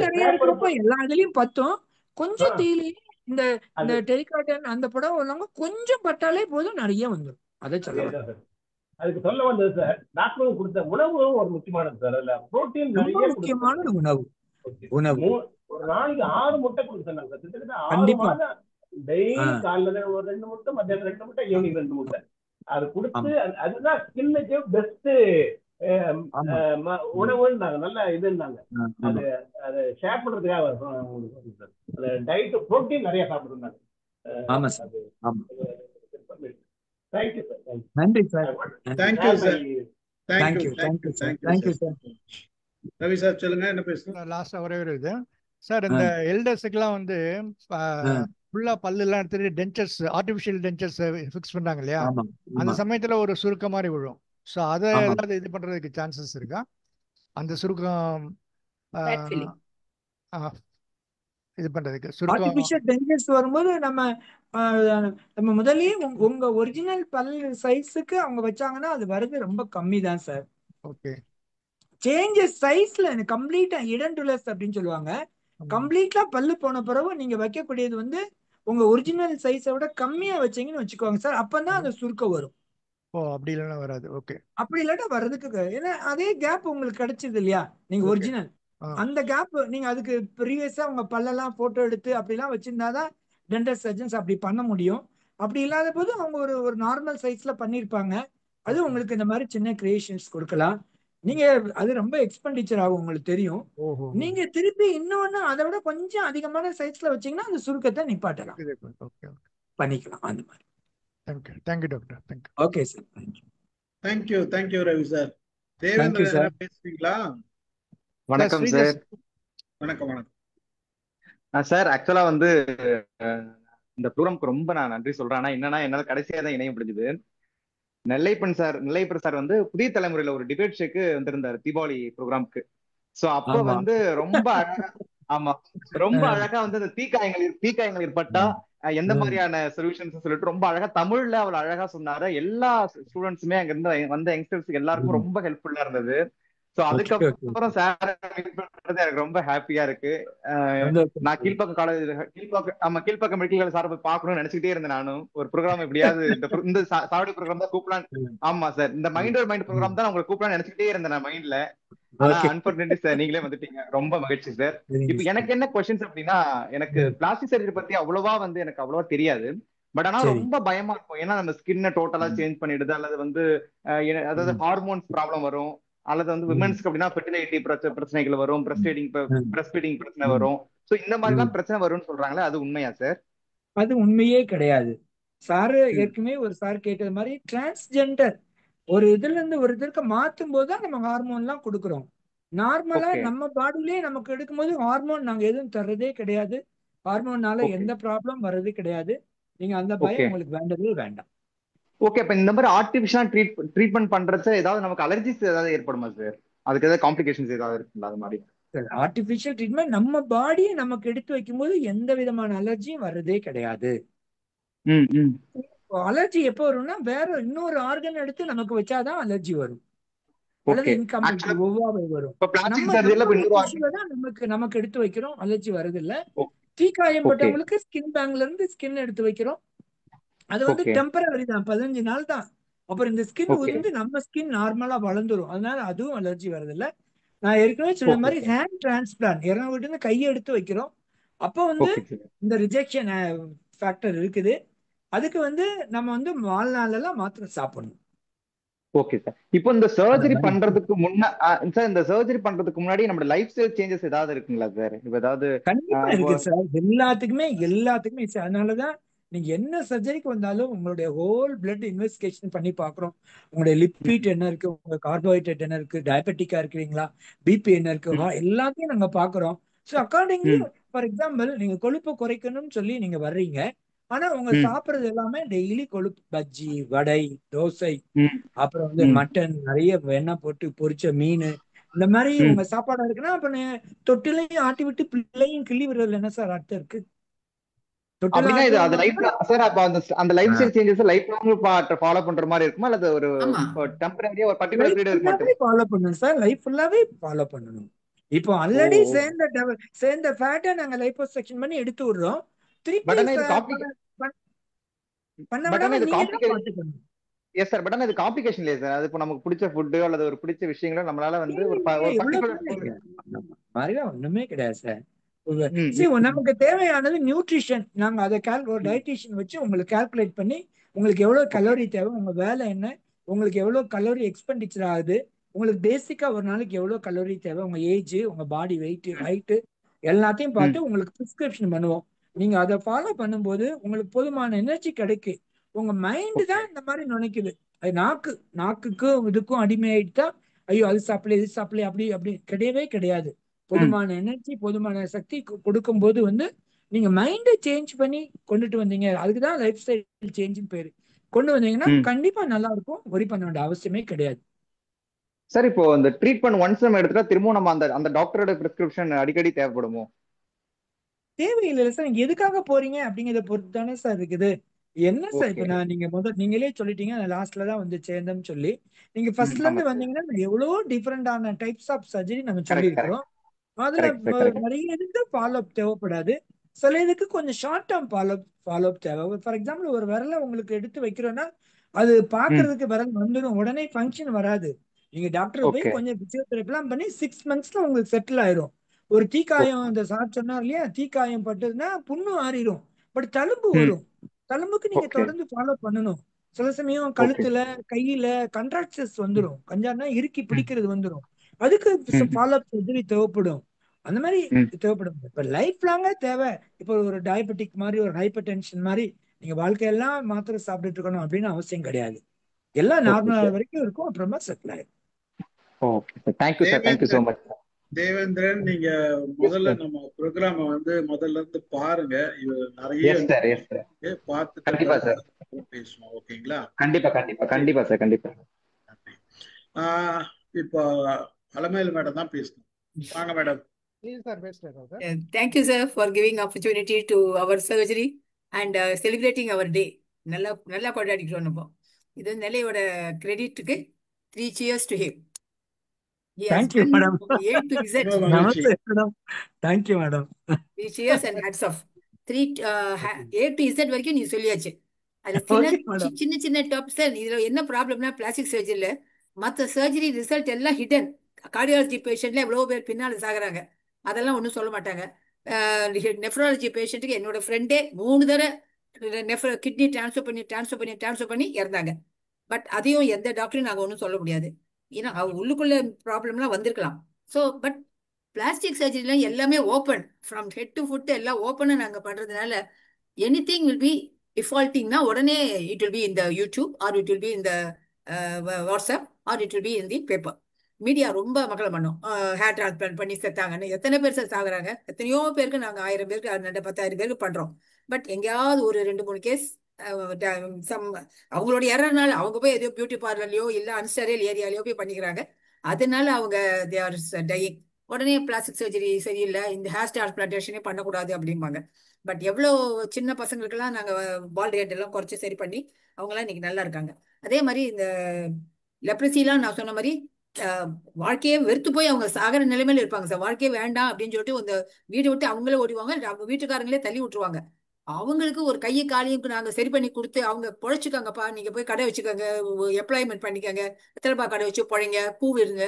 எல்லா இதுலயும் பத்தும். கொஞ்சம் தீலையும் இந்த டெலிகாட்டன் அந்த புடவை உள்ளவங்க கொஞ்சம் பட்டாலே போதும் நிறைய வந்துடும். அதை சொல்ல அதுக்கு சொல்ல வந்தது சார். டாக்டர் கொடுத்த உணவு ஒரு முக்கியமானது சார். அதுல புரோட்டீன் நிறைய முக்கியமான உணவு. ஒரு நாளைக்கு 6 முட்டை கொடுத்தாங்க. கிட்டத்தட்ட 6 மாதம் டெய்லி காலைல ஒரு 2 முட்டை, மத்தியானம் 2 முட்டை, ஈவினிங் 2 முட்டை அது கொடுத்து. அதுதான் ஸ்கின்னுக்கு பெஸ்ட் உணவுன்னாங்க. நல்லா இதுன்னாங்க. அது ஷேர் பண்றதுக்காக டயட் புரோட்டீன் நிறைய சாப்பிட்டுருந்தாங்க. Thank you sir. நன்றி sir. Thank you sir. Ravi sir சொல்லுங்க, என்ன பேசுங்க. லாஸ்டா ஒரே ஒரு இது சார். இந்த எல்டர்ஸுக்குலாம் வந்து ஃபுல்லா பல்லு எல்லாம் எடுத்துட்டு டென்ச்சர்ஸ், ஆர்டிபிஷியல் டென்ச்சர்ஸ் ஃபிக்ஸ் பண்றாங்க இல்லையா? அந்த சமயத்துல ஒரு சுருக்கம் மாதிரி விழும். ஸோ அதை ஏதாவது இது பண்றதுக்கு சான்சஸ் இருக்கா? அந்த சுருக்கம் இது பண்றதுக்கு ஆர்டிபிஷியல் டென்ச்சர்ஸ் வரும்போது நம்ம முதல்லயே உங்க ஒரிஜினல் பல் சைஸுக்கு அவங்க வச்சாங்கன்னா அது வருது ரொம்ப கம்மி தான் சார். ஓகே. சேஞ்சஸ் சைஸ்ல கம்ப்ளீட்டா இடன்டுலஸ் அப்படின்னு சொல்லுவாங்க. கம்ப்ளீட்டா பல்லு போன பிறகு நீங்க வைக்கக்கூடியது வந்து உங்க ஒரிஜினல் சைஸை விட கம்மியா வச்சீங்கன்னு வச்சுக்கோங்க சார். அப்பதான் அந்த சுருக்கம் வரும். அப்படி இல்லைன்னா வராது. ஓகே. அப்படி இல்லாட்டா வர்றதுக்கு ஏன்னா அதே கேப் உங்களுக்கு கிடைச்சது இல்லையா நீங்க ஒரிஜினல், அந்த கேப் நீங்க அதுக்கு ப்ரீவியஸா உங்க பல்லெல்லாம் போட்டோ எடுத்து அப்படிலாம் வச்சிருந்தாதான் டென்டல் சர்ஜன்ஸ் அப்படி பண்ண முடியும். அப்படி இல்லாத போது அவங்க ஒரு ஒரு நார்மல் சைஸ்ல பண்ணியிருப்பாங்க. அது உங்களுக்கு இந்த மாதிரி சின்ன கிரியேஷன்ஸ் கொடுக்கலாம். நீங்க அது ரொம்ப எக்ஸ்பெண்டிச்சர் ஆகும், உங்களுக்கு தெரியும். ஓஹோ. நீங்க திருப்பி இன்னொன்னு அதை விட கொஞ்சம் அதிகமான சைஸ்ல வச்சீங்கன்னா அந்த சுருக்கத்தை நிப்பாட்டலாம், ஓகே பண்ணிக்கலாம் அந்த மாதிரி. Thank you doctor. Thank you. Okay sir, thank you. Thank you Ravi sir. Thank you Devendran sir. எதனா பேசுறீங்களா? வணக்கம் ஸ்ரீதர் சார். வணக்கம் வணக்கம். சார் ஆக்சுவலா வந்து இந்த ப்ரோக்ராம்க்கு ரொம்ப நான் நன்றி சொல்றேன். ஆனா என்னன்னா என்னால கடைசியா தான் இணைய முடிஞ்சது. நெல்லைப்பன் சார் வந்து புதிய தலைமுறையில ஒரு டிபேட் ஷோக்கு வந்திருந்தாரு தீபாவளி ப்ரோக்ராம்க்கு. சோ அப்ப ஆமா. வந்து ரொம்ப அழகா ஆமா ரொம்ப அழகா வந்து அந்த தீக்காயங்கள் ஏற்பட்டா எந்த மாதிரியான சொல்யூஷன்ஸ் சொல்லிட்டு ரொம்ப அழகா தமிழ்ல அவர் அழகா சொன்னாரு. எல்லா ஸ்டூடெண்ட்ஸுமே அங்க இருந்து வந்த யங்ஸ்டர்ஸ்க்கு எல்லாருக்கும் ரொம்ப ஹெல்ப்ஃபுல்லா இருந்தது. சோ அதுக்கப்புறம் சார் மீட் பண்றது எனக்கு ரொம்ப ஹாப்பியா இருக்கு. நான் Kilpauk college Kilpauk medical college sir போய் பார்க்கணும்னு நினைச்சுக்கிட்டே இருந்தேன். நானும் ஒரு ப்ரோக்ராம் எப்படியாவது இந்த சாவடி ப்ரோக்ராம் தான் கூப்பிடலாம். ஆமா சார், இந்த மைண்ட் ஒரு மைண்ட் ப்ரோக்ராம் தான் உங்களுக்கு கூப்பிடலாம்னு நினைச்சுக்கிட்டே இருந்தேன் நான் மைண்ட்ல. ஆனா அன்பார்ச்சுனேட்லி சார் நீங்களே வந்துட்டீங்க, ரொம்ப மகிழ்ச்சி சார். இப்ப எனக்கு என்ன கொஸ்டின்ஸ் அப்படின்னா, எனக்கு பிளாஸ்டிக் சர்ஜரி பத்தி அவ்வளவா வந்து எனக்கு அவ்வளவா தெரியாது. பட் ஆனா ரொம்ப பயமா இருக்கும். ஏன்னா நம்ம ஸ்கின்னை டோட்டலா சேஞ்ச் பண்ணிடுது, அல்லது வந்து அதாவது ஹார்மோன்ஸ் ப்ராப்ளம் வரும், அல்லது வந்து விமன்ஸ்க்கு அப்படின்னா ஃபெர்டிலிட்டி பிரச்சனைகள் வரும், பிரஸ்ட் ஃபீடிங் பிரச்சனை வரும். சோ இந்த மாதிரி எல்லாம் பிரச்சனை வரும்னு சொல்றாங்களே, அது உண்மையா சார்? அது உண்மையே கிடையாது. சாரு ஏற்கனவே ஒரு சார் கேட்டது மாதிரி டிரான்ஸ்ஜெண்டர் ஒரு இதுல இருந்து ஒரு இதற்கு மாத்தும் போது தான் நம்ம ஹார்மோன் எல்லாம் கொடுக்குறோம். நார்மலா நம்ம பாடியிலேயே நமக்கு எடுக்கும்போது ஹார்மோன் நாங்க எதுவும் தர்றதே கிடையாது. ஹார்மோனால எந்த ப்ராப்ளம் வர்றது கிடையாது. நீங்க அந்த பயம் உங்களுக்கு வேண்டவே வேண்டாம். ஓகே. இப்ப இந்த மாதிரி ஆர்டிபிஷியலா ட்ரீட்மெண்ட் பண்றச்ச ஏதாவது நமக்கு அலர்ஜிஸ் ஏதாவது ஏற்படுமா சார்? அதுக்கு ஏதாவது காம்ப்ளிகேஷன்ஸ் ஏதாவது இருக்குங்களா அது மாதிரி? ஆர்டிபிஷியல் ட்ரீட்மெண்ட் நம்ம பாடியை நமக்கு எடுத்து வைக்கும்போது எந்த விதமான அலர்ஜியும் வர்றதே கிடையாது. அலர்ஜி எப்போ வரும்னா வேற இன்னொரு ஆர்கன் எடுத்து நமக்கு வச்சாதான் அலர்ஜி வரும், அல்லது இன்கம்ப்ளீட் ஒவ்வாமை வரும். நமக்கு எடுத்து வைக்கிறோம், அலர்ஜி வருது இல்ல. தீக்காயம் பட்டவங்களுக்கு ஸ்கின் பேங்க்ல இருந்து ஸ்கின் எடுத்து வைக்கிறோம். அது வந்து டெம்பரவரி தான், 15 நாள் தான். அப்புறம் இந்த ஸ்கின் உதிர்ந்து நம்ம ஸ்கின் நார்மலா வளர்ந்துரும். அதனால அதுவும் அலர்ஜி வருது இல்ல. நான் ஏற்கனவே சொன்ன மாதிரி ஹேண்ட் டிரான்ஸ்பிளான்ட் இறங்கிட்டு இருந்து கையை எடுத்து வைக்கிறோம். அப்போ வந்து இந்த ரிஜெக்ஷன் ஃபேக்டர் இருக்குது. அதுக்கு வந்து நம்ம வந்து வாழ்நாளெல்லாம் மாத்திரை சாப்பிடணும். Okay sir. இப்போ இந்த சர்ஜரி பண்றதுக்கு இந்த சர்ஜரி பண்றதுக்கு முன்னாடி நம்ம லைஃப் ஸ்டைல் சேஞ்சஸ் ஏதாவது இருக்குங்களா சார்? இப்போ ஏதாவது கண்டிப்பா இருக்கு சார், எல்லாத்துக்குமே சார். அதனாலதான் நீங்க என்ன சர்ஜரிக்கு வந்தாலும் உங்களுடைய ஹோல் பிளட் இன்வெஸ்டிகேஷன் பண்ணி பாக்குறோம். உங்களுடைய லிப்பிட் என்ன இருக்கு, உங்க கார்போஹைட்ரேட் என்ன இருக்கு, டயபெட்டிக்கா இருக்கிறீங்களா, பிபி என்ன இருக்கு, எல்லாத்தையும் நாங்க பாக்குறோம். ஸோ அக்கார்டிங்லி ஃபார் எக்ஸாம்பிள் நீங்க கொழுப்பு குறைக்கணும்னு சொல்லி நீங்க வர்றீங்க, ஆனா உங்க சாப்பிடுறது எல்லாமே டெய்லி கொழுப்பு, பஜ்ஜி, வடை, தோசை, அப்புறம் வந்து மட்டன், நிறைய எண்ணெய் போட்டு பொரிச்ச மீன், இந்த மாதிரி உங்க சாப்பாடா இருக்குன்னா அப்ப தொட்டிலையும் ஆட்டி விட்டு பிள்ளையும் கிள்ளி விடுறதுல என்ன சார் அர்த்தம் இருக்கு? ஃபாலோ பண்ற மாதிரி இருக்குமா, அல்லது ஒரு டெம்பரரியா ஒரு பர்టిక్యులர் பீரியட் மட்டும் ஃபாலோ பண்ணணும் சார்? லைஃப் ஃபுல்லாவே ஃபாலோ பண்ணணும். இப்போ ஆல்ரெடி சேர்ந்த ஃபேட்டை நாங்க லைப்போசெக்ஷன் பண்ணி எடுத்து விடுறோம். திருப்பி பண்ண விடாம நீங்க தான் பாத்துக்கணும். Yes sir. பட் ஆனா இது காம்ப்ளிகேஷன் இல்லையா சார்? அது இப்போ நமக்கு பிடிச்ச ஃபுட் அல்லது ஒரு பிடிச்ச விஷயங்களோ நம்மளால வந்து ஒரு ஒண்ணுமே கிடையாது சார். நமக்கு தேவையானது நியூட்ரிஷன். நாங்க அதை ஒரு டயட்டிஷியன் வச்சு உங்களுக்கு கால்குலேட் பண்ணி உங்களுக்கு எவ்வளவு கலோரி தேவை, உங்க வேலை என்ன, உங்களுக்கு எவ்வளவு கலோரி எக்ஸ்பெண்டிச்சர் ஆகுது, உங்களுக்கு பேசிக்கா ஒரு நாளைக்கு எவ்வளவு கலோரி தேவை, உங்க ஏஜ், உங்க பாடி வெயிட், ஹைட்டு எல்லாத்தையும் பார்த்து உங்களுக்கு பிரிஸ்கிரிப்ஷன் பண்ணுவோம். நீங்க அதை ஃபாலோ பண்ணும்போது உங்களுக்கு போதுமான எனர்ஜி கிடைக்கு. உங்க மைண்டு தான் இந்த மாதிரி நினைக்குது. அது நாக்குக்கும் இதுக்கும் அடிமையாயிட்டா ஐயோ அது சாப்பிடல இது சாப்பிடல அப்படி அப்படி கிடையவே கிடையாது. போதுமான எனர்ஜி, போதுமான சக்தி கொடுக்கும் போது வந்து நீங்க மைண்டை சேஞ்ச் பண்ணி கொண்டுட்டு வந்தீங்க, அதுக்குதான் லைஃப் ஸ்டைல் சேஞ்சுன்னு பேரு. கொண்டு வந்தீங்கன்னா கண்டிப்பா நல்லா இருக்கும். ஒரி பண்ண வேண்டிய அவசியமே கிடையாது சார். இப்போ இந்த ட்ரீட்மெண்ட் ஒன்ஸ் நம்ம எடுத்துட்டா திரும்ப நம்ம அந்த டாக்டரோட பிரிஸ்கிரிப்ஷன் அடிக்கடி தேவைப்படுமோ? தேவையில்லை சார். நீங்க எதுக்காக போறீங்க அப்படிங்கிறத பொறுத்து தானே சார் இருக்குது. என்ன சார் இப்ப நீங்களே சொல்லிட்டீங்க லாஸ்ட்ல தான் வந்து சேர்ந்தோம்னு சொல்லி. நீங்க ஃபர்ஸ்ட்ல இருந்து வந்தீங்கன்னா எவ்வளவு டிஃபரெண்டான டைப்ஸ் ஆஃப் சர்ஜரி நம்ம சொல்லி இருக்கிறோம். அதுல நிறைய இதுக்கு ஃபாலோ அப் தேவைப்படாது. சில இதுக்கு கொஞ்சம் ஷார்ட் டேர்ம் ஃபாலோ அப் தேவை. ஃபார் எக்ஸாம்பிள் ஒரு விரலை உங்களுக்கு எடுத்து வைக்கிறோம்னா அது பாக்குறதுக்கு விரல் வந்துடும், உடனே ஃபங்க்ஷன் வராது. நீங்க டாக்டர் போய் கொஞ்சம் பிசியோதெரபி எல்லாம் பண்ணி 6 monthsல உங்களுக்கு செட்டில் ஆயிரும். ஒரு தீக்காயம், அந்த சார் சொன்னார் இல்லையா, தீக்காயம் பட்டதுன்னா புண்ணு ஆறிடும், பட் தழும்பு வரும். தழும்புக்கு நீங்க ஓகே தொடர்ந்து ஃபாலோ பண்ணணும். சில சமயம் ஓகே கழுத்துல கையில கண்ட்ராக்சர்ஸ் வந்துடும், கஞ்சானா இறுக்கி பிடிக்கிறது வந்துடும். அதுக்கு ஃபாலோ அப் சர்ஜரி தேவைப்படும். அந்த மாதிரி தேவைப்படும். இப்ப லைஃப் லாங்கா தேவை. இப்போ ஒரு டயபெட்டிக் மாதிரி, ஒரு ஹைப்பர் டென்ஷன் மாதிரி நீங்க வாழ்க்கையெல்லாம் மாத்திரை சாப்பிட்டுட்டு இருக்கணும் அப்படின்னு அவசியம் கிடையாது. எல்லாம் ஓகே நார்மல் சார் வரைக்கும் இருக்கும், அப்புறமா செட்டில் ஆயிடும். Okay sir thank you sir thank you so much sir. Devendran, நீங்க எஸ் முதல்ல சார் நம்ம ப்ரோக்ராம முதல்ல இருந்து பாருங்க. இது நிறைய எஸ் சார் எஸ் சார் பார்த்துட்டு கண்டிப்பா சார் பேசுவோம். ஓகேங்களா? கண்டிப்பா கண்டிப்பா கண்டிப்பா சார் கண்டிப்பா. நன்றி. இப்போ அலமேலு மேடம் தான் பேசணும். வாங்க மேடம். ப்ளீஸ் சார் பேசுறேன் sir. Thank you, sir, for giving opportunity to our surgery and celebrating our day. நல்லா கொண்டாடிக்கிறோம் நம்ம. இது நிலையோட கிரெடிட்டுக்கு 3 cheers to him. He has thank you done madam. from A to Z. Namaste madam. Thank you madam. 3 cheers and hats off. 3 A to Z வரைக்கும் நீ சொல்லியாச்சு. அதுல okay madam. சின்ன சின்ன tops. இதுல என்ன ப்ராப்ளம்னா பிளாஸ்டிக் சர்ஜரியில மற்ற சர்ஜரி ரிசல்ட் எல்லாம் ஹிடன். கார்டியாலஜி பேஷண்ட்ல எவ்வளவு பேர் பின்னால சாகுறாங்க, அதெல்லாம் ஒன்றும் சொல்ல மாட்டாங்க. நெஃப்ராலஜி பேஷண்ட்டுக்கு என்னோட ஃப்ரெண்டே 3 தடவை கிட்னி டிரான்ஸ்ஃபர் பண்ணி இறந்தாங்க. பட் அதையும் எந்த டாக்டரும் நாங்கள் ஒன்றும் சொல்ல முடியாது. ஏன்னா உள்ளுக்குள்ள ப்ராப்ளம்லாம் வந்திருக்கலாம். ஸோ பட் பிளாஸ்டிக் சர்ஜரிலாம் எல்லாமே open, from head to foot எல்லாம் ஓப்பனாக நாங்கள் பண்ணுறதுனால எனிதிங் வில் பி டிஃபால்ட்டிங்னா உடனே இட் வில் பி இந்த YouTube or it will be இந்த WhatsApp or it will be in the paper. Media ரொம்ப மக்கள் பண்ணோம். ஹேர் டிரான்ஸ்பிளான்ட் பண்ணி செத்தாங்கன்னு எத்தனை பேர் சாகுறாங்க. எத்தனையோ பேருக்கு நாங்கள் 1000 பேருக்கு 10,000 பேருக்கு பண்ணுறோம். பட் எங்கேயாவது ஒரு 2-3 கேஸ் அவங்களோட எறனால அவங்க போய் எதையோ பியூட்டி பார்லர்லையோ இல்லை அன்ஸ்டரியல் ஏரியாலையோ போய் பண்ணிக்கிறாங்க. அதனால அவங்க தே ஆர் டையிங். உடனே பிளாஸ்டிக் சர்ஜரி சரியில்லை, இந்த ஹேர் டிரான்ஸ்பிளான்டேஷனே பண்ணக்கூடாது அப்படிம்பாங்க. பட் எவ்வளோ சின்ன பசங்களுக்கெல்லாம் நாங்கள் பால் ரேட் எல்லாம் குறைச்சி சரி பண்ணி அவங்களாம் இன்னைக்கு நல்லா இருக்காங்க. அதே மாதிரி இந்த லெப்ரசிலாம் நான் சொன்ன மாதிரி வாழ்க்கையே வெறுத்து போய் அவங்க சாகர நிலைமையில இருப்பாங்க சார். வாழ்க்கையே வேண்டாம் அப்படின்னு சொல்லிட்டு அந்த வீடு விட்டு அவங்களே ஓடிவாங்க, அவங்க வீட்டுக்காரங்களே தள்ளி விட்டுருவாங்க. அவங்களுக்கு ஒரு கையை காலையும் நாங்கள் சரி பண்ணி கொடுத்து அவங்க பொழைச்சிக்காங்கப்பா, நீங்க போய் கடை வச்சுக்கோங்க, எம்ப்ளாய்மெண்ட் பண்ணிக்கோங்க, எத்தனைப்பா கடை வச்சு பொழைங்க, பூ இருங்க,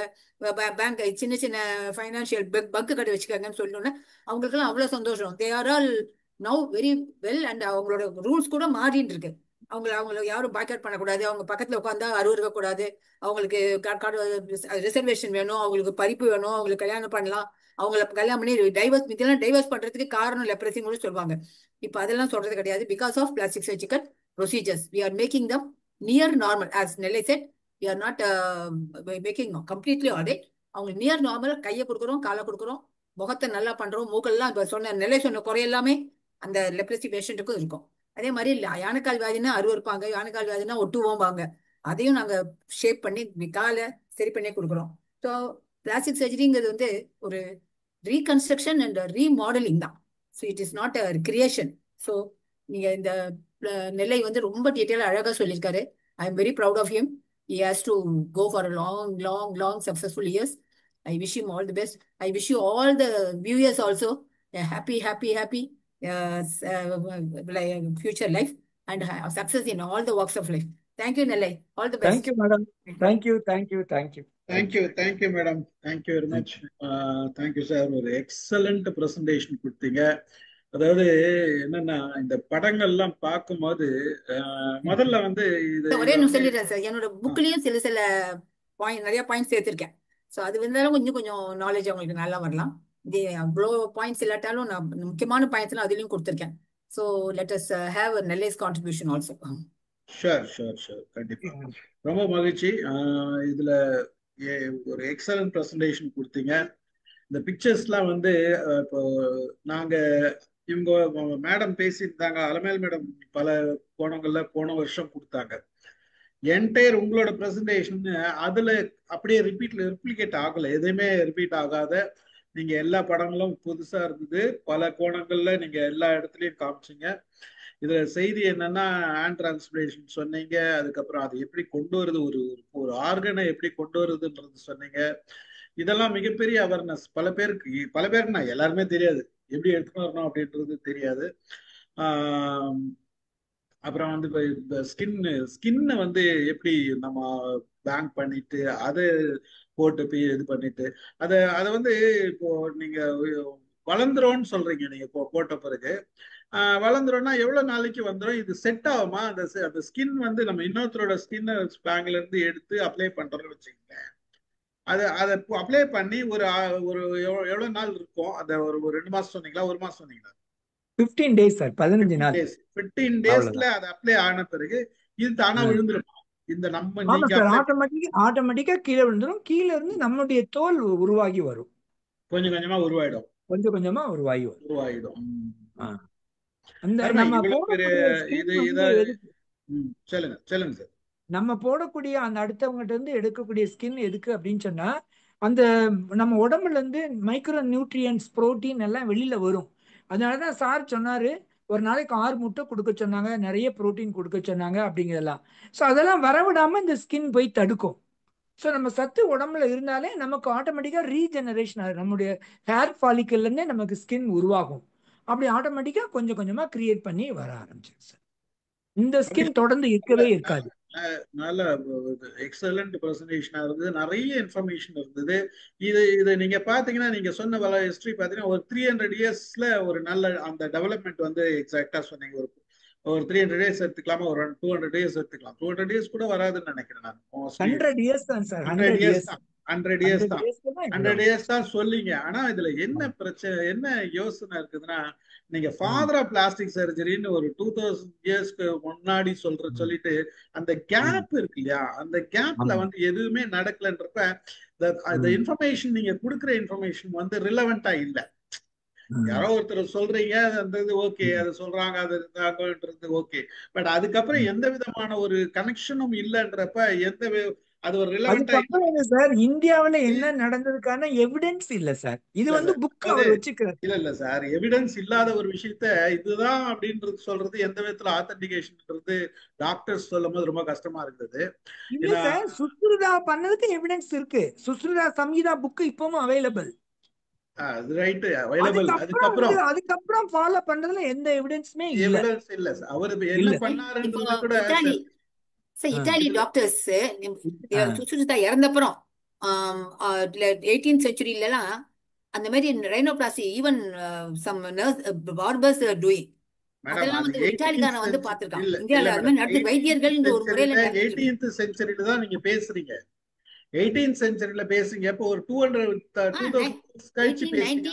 பேங்க் சின்ன சின்ன ஃபைனான்சியல் பங்கு கடை வச்சுக்கோங்கன்னு சொல்லணும்னா அவங்களுக்குலாம் அவ்வளோ சந்தோஷம். They are all now very well. And அவங்களோட ரூல்ஸ் கூட மாறின்னு இருக்கு. அவங்கள யாரும் பாய்காட் பண்ணக்கூடாது, அவங்க பக்கத்தில் உட்காந்தா இருக்கக்கூடாது, அவங்களுக்கு ரிசர்வேஷன் வேணும், அவங்களுக்கு பறிப்பு வேணும், அவங்களுக்கு கல்யாணம் பண்ணலாம், அவங்கள கல்யாணம் பண்ணி டைவர்ஸ் பண்றதுக்கு காரணம் லெப்ரசி கூட சொல்லுவாங்க. இப்போ அதெல்லாம் சொல்றது கிடையாது. Because of plastic surgical procedures we are making them near normal. as Nellai said, we are not making completely all right. அவங்க நியர் நார்மல் கையை கொடுக்குறோம், காலை கொடுக்குறோம், முகத்தை நல்லா பண்றோம், மூக்கெல்லாம் இப்போ நெல்லை சொன்ன குறை எல்லாமே அந்த லெப்ரசி பேஷண்ட்டுக்கும் இருக்கும். அதே மாதிரி யானைக்கால் வியாதினா இருப்பாங்க, யானைக்கால் வியாதினா ஒட்டுவோம்பாங்க, அதையும் நாங்க ஷேப் பண்ணி காலை சரி பண்ணி கொடுக்குறோம். ஸோ பிளாஸ்டிக் சர்ஜரிங்கிறது ஒரு ரீகன்ஸ்ட்ரக்ஷன் அண்ட் ரீமாடலிங் தான். So it is not a creation. So நீங்க இந்த நெல்லை ரொம்ப டீட்டெயிலாக அழகாக சொல்லியிருக்காரு. I am very proud of him. He has to go for a long successful years. I wish him all the best. I wish you all the viewers also a happy future life and success in all the walks of life. Thank you, Nellai. All the best. Thank you, madam. Thank you. Thank you, madam. Thank you very much. Thank you, sir. ஒரு excellent presentation கொடுத்தீங்க. அதாவது என்னன்னா இந்த படங்கள்லாம் பார்க்கும்போது முதல்ல இது ஒரே சொல்லிடுறேன் சார், என்னோட புக்லயும் சில நிறைய பாயிண்ட்ஸ் சேர்த்திருக்கேன். ஸோ அது வந்தாலும் கொஞ்சம் நாலேஜ் அவங்களுக்கு நல்லா வரலாம். இது அவ்வளோ பாயிண்ட்ஸ் இல்லாட்டாலும் நான் முக்கியமான பாயிண்ட்ஸ் எல்லாம் அதுலயும் கொடுத்துருக்கேன். So let us have a Nellai's contribution also. Sure கண்டிப்பா. ரொம்ப மகிழ்ச்சி. இதுல ஒரு எக்ஸலன்ட் பிரசன்டேஷன் கொடுத்தீங்க. இந்த பிக்சர்ஸ்லாம் இப்போ நாங்க இவங்க மேடம் பேசியிருந்தாங்க, அலமேல் மேடம் பல கோணங்கள்ல போன வருஷம் கொடுத்தாங்க. என்டையர் உங்களோட பிரசன்டேஷன் அதுல அப்படியே ரிப்ளிகேட் ஆகல, எதுவுமே ரிப்பீட் ஆகாத நீங்க எல்லா படங்களும் புதுசா இருந்தது. பல கோணங்கள்ல நீங்க எல்லா இடத்துலயும் காமிச்சிங்க. இதுல செய்தி என்னன்னா ஹேண்ட் டிரான்ஸ்பிளேஷன் சொன்னீங்க, அதுக்கப்புறம் அது எப்படி கொண்டு வருது, ஒரு ஆர்கனை எப்படி கொண்டு வருதுன்றது சொன்னீங்க. இதெல்லாம் மிகப்பெரிய அவேர்னஸ். பல பேருக்கு எல்லாருமே தெரியாது, எப்படி எடுத்துட்டு வரணும் அப்படின்றது தெரியாது. அப்புறம் ஸ்கின் எப்படி நம்ம பேங்க் பண்ணிட்டு அதை போட்டு இது பண்ணிட்டு அதை இப்போ நீங்க வளர்ந்துரும்னு சொல்றீங்க. நீங்க போட்ட பிறகு வளர்ந்துரும்னா எவ்வளவு நாளைக்கு வந்துடும், இது செட் ஆகுமா, அந்த ஸ்கின் வந்து நம்ம இன்னொருத்தரோட ஸ்கின் பேங்க்ல இருந்து எடுத்து அப்ளை பண்றோம்னு வச்சுக்கோங்க, அதை அப்ளை பண்ணி ஒரு எவ்வளவு நாள் இருக்கும், அந்த ஒரு 2 மாசம் சொன்னீங்களா, 1 மாசம் சொன்னீங்களா? 15 days சார், 15 நாள். 15 டேஸ்ல அது அப்ளை ஆன பிறகு இது தானா விழுந்துருமா? இந்த நம்ம ஆமா நீங்க சார், ஆட்டோமேட்டிக்கா கீழே விழுந்துரும். கீழே இருந்து நம்மளுடைய தோல் உருவாகி வரும். கொஞ்சம் கொஞ்சமா உருவாயிடும். கொஞ்சம் கொஞ்சமா உருவாகிடும். அந்த நம்ம சொல்லுங்க சார். நம்ம போடக்கூடிய அந்த அடுத்தவங்ககிட்ட இருந்து எடுக்கக்கூடிய ஸ்கின் எதுக்கு அப்படின்னு சொன்னா, அந்த நம்ம உடம்புல இருந்து மைக்ரோ நியூட்ரியன்ஸ், புரோட்டீன் எல்லாம் வெளியில வரும். அதனாலதான் சார் சொன்னாரு, ஒரு நாளைக்கு 6 முட்டை கொடுக்க சொன்னாங்க, நிறைய புரோட்டீன் கொடுக்க சொன்னாங்க அப்படிங்கிறதெல்லாம். ஸோ அதெல்லாம் வரவிடாம இந்த ஸ்கின் போய் தடுக்கும். ஸோ நம்ம சத்து உடம்புல இருந்தாலே நமக்கு ஆட்டோமேட்டிக்கா ரீஜெனரேஷன் ஆகும். நம்முடைய ஹேர் ஃபாலிக்கல்ல இருந்தே நமக்கு ஸ்கின் உருவாகும். அப்படி ஆட்டோமேட்டிக்கா கொஞ்சம் கொஞ்சமா கிரியேட் பண்ணி வர ஆரம்பிச்சிருக்கு சார். இந்த ஸ்கின் தொடர்ந்து இருக்கவே இருக்காது. நல்ல எக்ஸலண்ட் பிரசன்டேஷனா இருந்தது, நிறைய இன்ஃபர்மேஷன் இருந்தது. இது நீங்க பாத்தீங்கன்னா, நீங்க சொன்ன ஹிஸ்டரி பாத்தீங்கன்னா ஒரு 300 இயர்ஸ்ல ஒரு நல்ல அந்த டெவலப்மெண்ட் வந்து எக்ஸாக்டா சொன்னீங்க. ஒரு 300 டேஸ் எடுத்துக்கலாமா, ஒரு 200 டேஸ் எடுத்துக்கலாம். 200 டேஸ் கூட வராதுன்னு நினைக்கிறேன் நான். 100 இயர்ஸ் தான் சார். 100 இயர்ஸ் தான் சொல்லிங்க. ஆனா இதுல என்ன பிரச்சனை, என்ன யோசனை இருக்குதுன்னா, நீங்க ஃபாதர் ஆஃப் பிளாஸ்டிக் சர்ஜரின்னு ஒரு 2000 இயர்ஸ்க்கு முன்னாடி சொல்லிட்டு அந்த கேப் இருக்கு இல்லையா, அந்த கேப்ல வந்து எதுவுமே நடக்கலன்றப்ப இந்த இன்ஃபர்மேஷன் நீங்க கொடுக்குற இன்ஃபர்மேஷன் வந்து ரிலவெண்டா இல்லை. யாரோ ஒருத்தர் சொல்றீங்க, அது ஓகே, அது சொல்றாங்க, அது ஓகே, பட் அதுக்கப்புறம் எந்த விதமான ஒரு கனெக்ஷனும் இல்லைன்றப்ப அது ஒரு ரிலவெண்டா சார். இந்தியாவுல என்ன நடந்ததுக்கான எவிடன்ஸ் இல்ல சார். இது வந்து புக் அவர் வச்சுக்கிறார். இல்ல சார், எவிடன்ஸ் இல்லாத ஒரு விஷயத்த இதுதான் அப்படின்றது சொல்றது எந்த விதத்துல ஆத்தென்டிகேஷன்ன்றது டாக்டர்ஸ் சொல்லும் போது ரொம்ப கஷ்டமா இருக்குது. இல்ல சார், சுஷ்ருதா பண்ணதுக்கு எவிடன்ஸ் இருக்கு. சுஷ்ருதா சம்ஹிதா புக் இப்பவும் அவைலபிள். அது ரைட், அவைலபிள். அதுக்கப்புறம் ஃபாலோ பண்றதுல எந்த எவிடன்ஸுமே இல்ல. எவிடன்ஸ் இல்ல சார். அவர் என்ன பண்ணாருன்றது கூட இத்தாலி டாக்டர்ஸ் சுஷ்ருதா இறந்தப்புறம் 18th செஞ்சுரியிலலாம் அந்த மாதிரி rhinoplasty even some nurse barbers doing அதெல்லாம் வந்து இத்தாலிக்காரன் வந்து பார்த்திருக்கான். இந்தியால அது மாதிரி நடந்து வைத்தியர்கள் ஒரு முறையில 18th செஞ்சுரியில தான் நீங்க பேசுறீங்க. 18th செஞ்சுரியில பேசுங்க. அப்போ ஒரு 200 கழிச்சு பேசுங்க.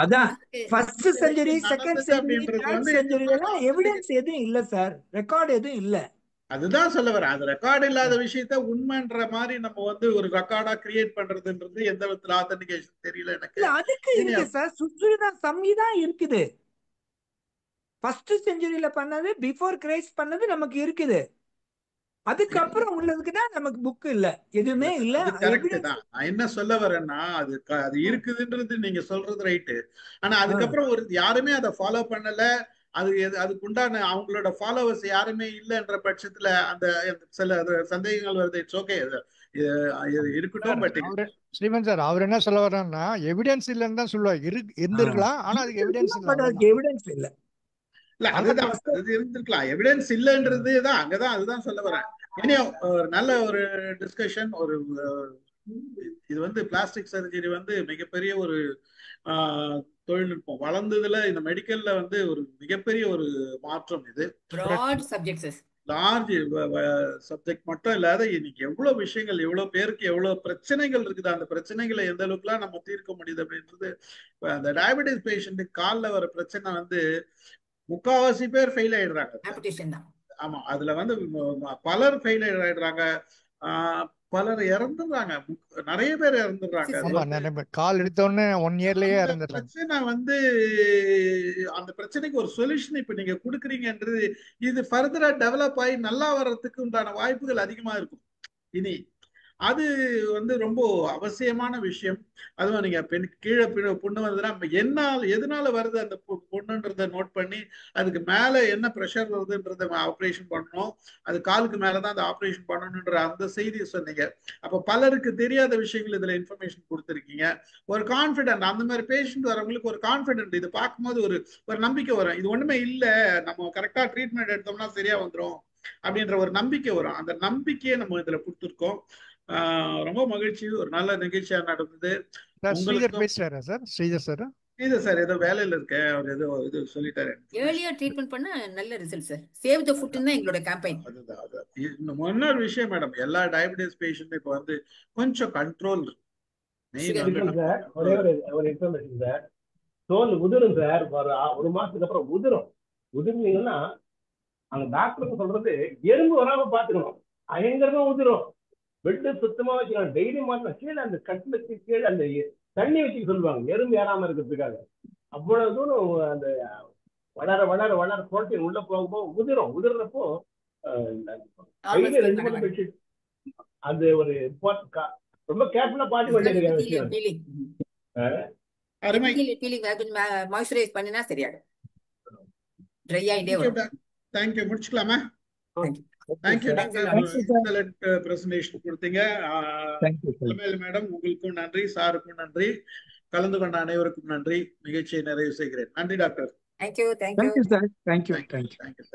அதான் first century, second century, third செஞ்சுரிலாம் எவிடன்ஸ் எதுவும் இல்ல சார், ரெக்கார்ட் எதுவும் இல்ல. அதுதான் சொல்ல வரேன். அது ரெக்கார்டு இல்லாத விஷயத்த உண்மைன்ற மாதிரி நம்ம வந்து ஒரு ரெக்கார்டா கிரியேட் பண்றதுன்றது எந்த விதத்துல ஆத்தென்டிகேஷன் தெரியல எனக்கு. அதுக்கு இருக்கு சார், சுஷ்ருதா சம்ஹிதா இருக்குது. ஃபர்ஸ்ட் செஞ்சுரியில பண்ணது, பிஃபோர் கிரைஸ்ட் பண்ணது நமக்கு இருக்குது. அதுக்கப்புறம் உள்ளதுக்கு தான் நமக்கு புக் இல்ல, எதுவுமே இல்ல. கரெக்ட் தான். நான் என்ன சொல்ல வரேன்னா, அது இருக்குதுன்றது நீங்க சொல்றது ரைட்டு. ஆனா அதுக்கப்புறம் யாருமே அதை ஃபாலோ பண்ணல. அதுக்குண்டான அவங்களோட ஃபாலோவர்ஸ் யாருமே இல்லைன்ற பட்சத்துல அந்த சில சந்தேகங்கள் வருது. இட்ஸ் ஓகே, இருக்கட்டும். பட் ஸ்ரீமன் சார், அவர் என்ன சொல்ல வர்றாருன்னா, எவிடன்ஸ் இல்லைன்னு தான் சொல்லுவாங்க. இருந்திருக்கலாம், ஆனா அதுக்கு எவிடன்ஸ் இல்ல. இல்ல அதுதான், அது இருந்திருக்கலாம். எவிடன்ஸ் இல்லைன்றது தான் அங்கதான், அதுதான் சொல்ல வரேன். நல்ல ஒரு டிஸ்கஷன். இது வந்து பிளாஸ்டிக் சர்ஜரி வந்து மிகப்பெரிய ஒரு தொழில்நுட்பம் வளர்ந்ததுல, இந்த மெடிக்கல்ல வந்து ஒரு மிகப்பெரிய ஒரு மாற்றம். இது லார்ஜ் சப்ஜெக்ட் மட்டும் இல்லாத இன்னைக்கு எவ்வளவு விஷயங்கள், எவ்வளவு பேருக்கு எவ்வளவு பிரச்சனைகள் இருக்குது, அந்த பிரச்சனைகளை எந்த அளவுக்கு எல்லாம் நம்ம தீர்க்க முடியுது அப்படின்றது. அந்த டயபெட்டிஸ் பேஷண்ட்டுக்கு காலில் வர பிரச்சனை வந்து 3/4 பேர் ஃபெயில் ஆயிடுறாங்க. ஆமா, அதுல வந்து பலர் ஃபெயில் ஆயிடுறாங்க, பலர் இறந்துடுறாங்க, நிறைய பேர் இறந்துடுறாங்க. கால் எடுத்தோடனே 1 இயர்லயே இறந்துடுறாங்க. பிரச்சனை வந்து அந்த பிரச்சனைக்கு ஒரு சொல்யூஷன் இப்ப நீங்க கொடுக்குறீங்கன்றது, இது ஃபர்தரா டெவலப் ஆகி நல்லா வர்றதுக்கு உண்டான வாய்ப்புகள் அதிகமா இருக்கும் இனி. அது வந்து ரொம்ப அவசியமான விஷயம். அதுவும் நீங்க கீழே புண்ணு வருதுன்னா எதனால வருது அந்த புண்ணுன்றத நோட் பண்ணி அதுக்கு மேல என்ன ப்ரெஷர் வருதுன்றத ஆப்ரேஷன் பண்ணணும். அது காலுக்கு மேலதான் அந்த ஆப்ரேஷன் பண்ணணுன்ற அந்த செய்தியை சொன்னீங்க. அப்ப பலருக்கு தெரியாத விஷயங்கள் இதுல இன்ஃபர்மேஷன் கொடுத்துருக்கீங்க. ஒரு கான்பிடென்ட், அந்த மாதிரி பேஷண்ட் வரவங்களுக்கு ஒரு கான்பிடென்ட், இது பார்க்கும்போது ஒரு நம்பிக்கை வரும். இது ஒண்ணுமே இல்லை, நம்ம கரெக்டா ட்ரீட்மெண்ட் எடுத்தோம்னா சரியா வந்துடும் அப்படின்ற ஒரு நம்பிக்கை வரும். அந்த நம்பிக்கையை நம்ம இதுல கொடுத்துருக்கோம். ரொம்ப மகிழ்ச்சி. ஒரு நல்ல நிகழ்ச்சியா நடந்தது. ஸ்ரீதர் பேசுறாரா சார்? ஸ்ரீதர் சார் இது சார் ஏதோ வேலையில இருக்கேன், அவர் ஏதோ இது சொல்லிட்டாரு. ஏர்லியா ட்ரீட்மெண்ட் பண்ணா நல்ல ரிசல்ட் சார். சேவ் த ஃபுட்னு தான் எங்களோட கேம்பெயின். அதுதான் அதான். இன்னொரு விஷயம் மேடம், எல்லா டயபிட்டிஸ் பேஷண்ட் இப்போ வந்து கொஞ்சம் கண்ட்ரோல் மெயின் வந்து சார் ஒரே ஒரு இன்ஃபர்மேஷன் சார். தோல் உதிரும் சார், ஒரு மாசத்துக்கு அப்புறம் உதிரும். உதிர்ந்தீங்கன்னா அந்த டாக்டருக்கு சொல்றது எறும்பு வராம பாத்துக்கணும். பயங்கரமா உதிரும். பெட்டு சுத்தமா வச்சுக்கணும். டெய்லி மாத்தணும். கீழே அந்த கட்டுலுக்கு கீழே அந்த தண்ணி வச்சுக்க சொல்லுவாங்க, எறும்பு ஏறாம இருக்கிறதுக்காக. அவ்வளவு தூரம் அந்த வளர வளர வளர புரோட்டீன் உள்ள போகும்போது உதிரும். உதிர்றப்போ டெய்லி 2-3 பெட்ஷீட். அது ஒரு ரொம்ப கேர்ஃபுல்லா பார்த்து வேண்டிய விஷயம். மாய்ஸ்சரைஸ் பண்ணினா சரியாகும். ட்ரை ஆயிட்டே வரும். தேங்க்யூ. முடிச்சுக்கலாமா? Thank you doctor. எக்ஸலென்ட் பிரசன்டேஷன் கொடுத்தீங்க. மேடம் உங்களுக்கும் நன்றி, சாருக்கும் நன்றி, கலந்து கொண்ட அனைவருக்கும் நன்றி. நிகழ்ச்சியை நிறைவு செய்கிறேன். நன்றி doctor. Thank you. Thank you sir. Thank you. Thank you.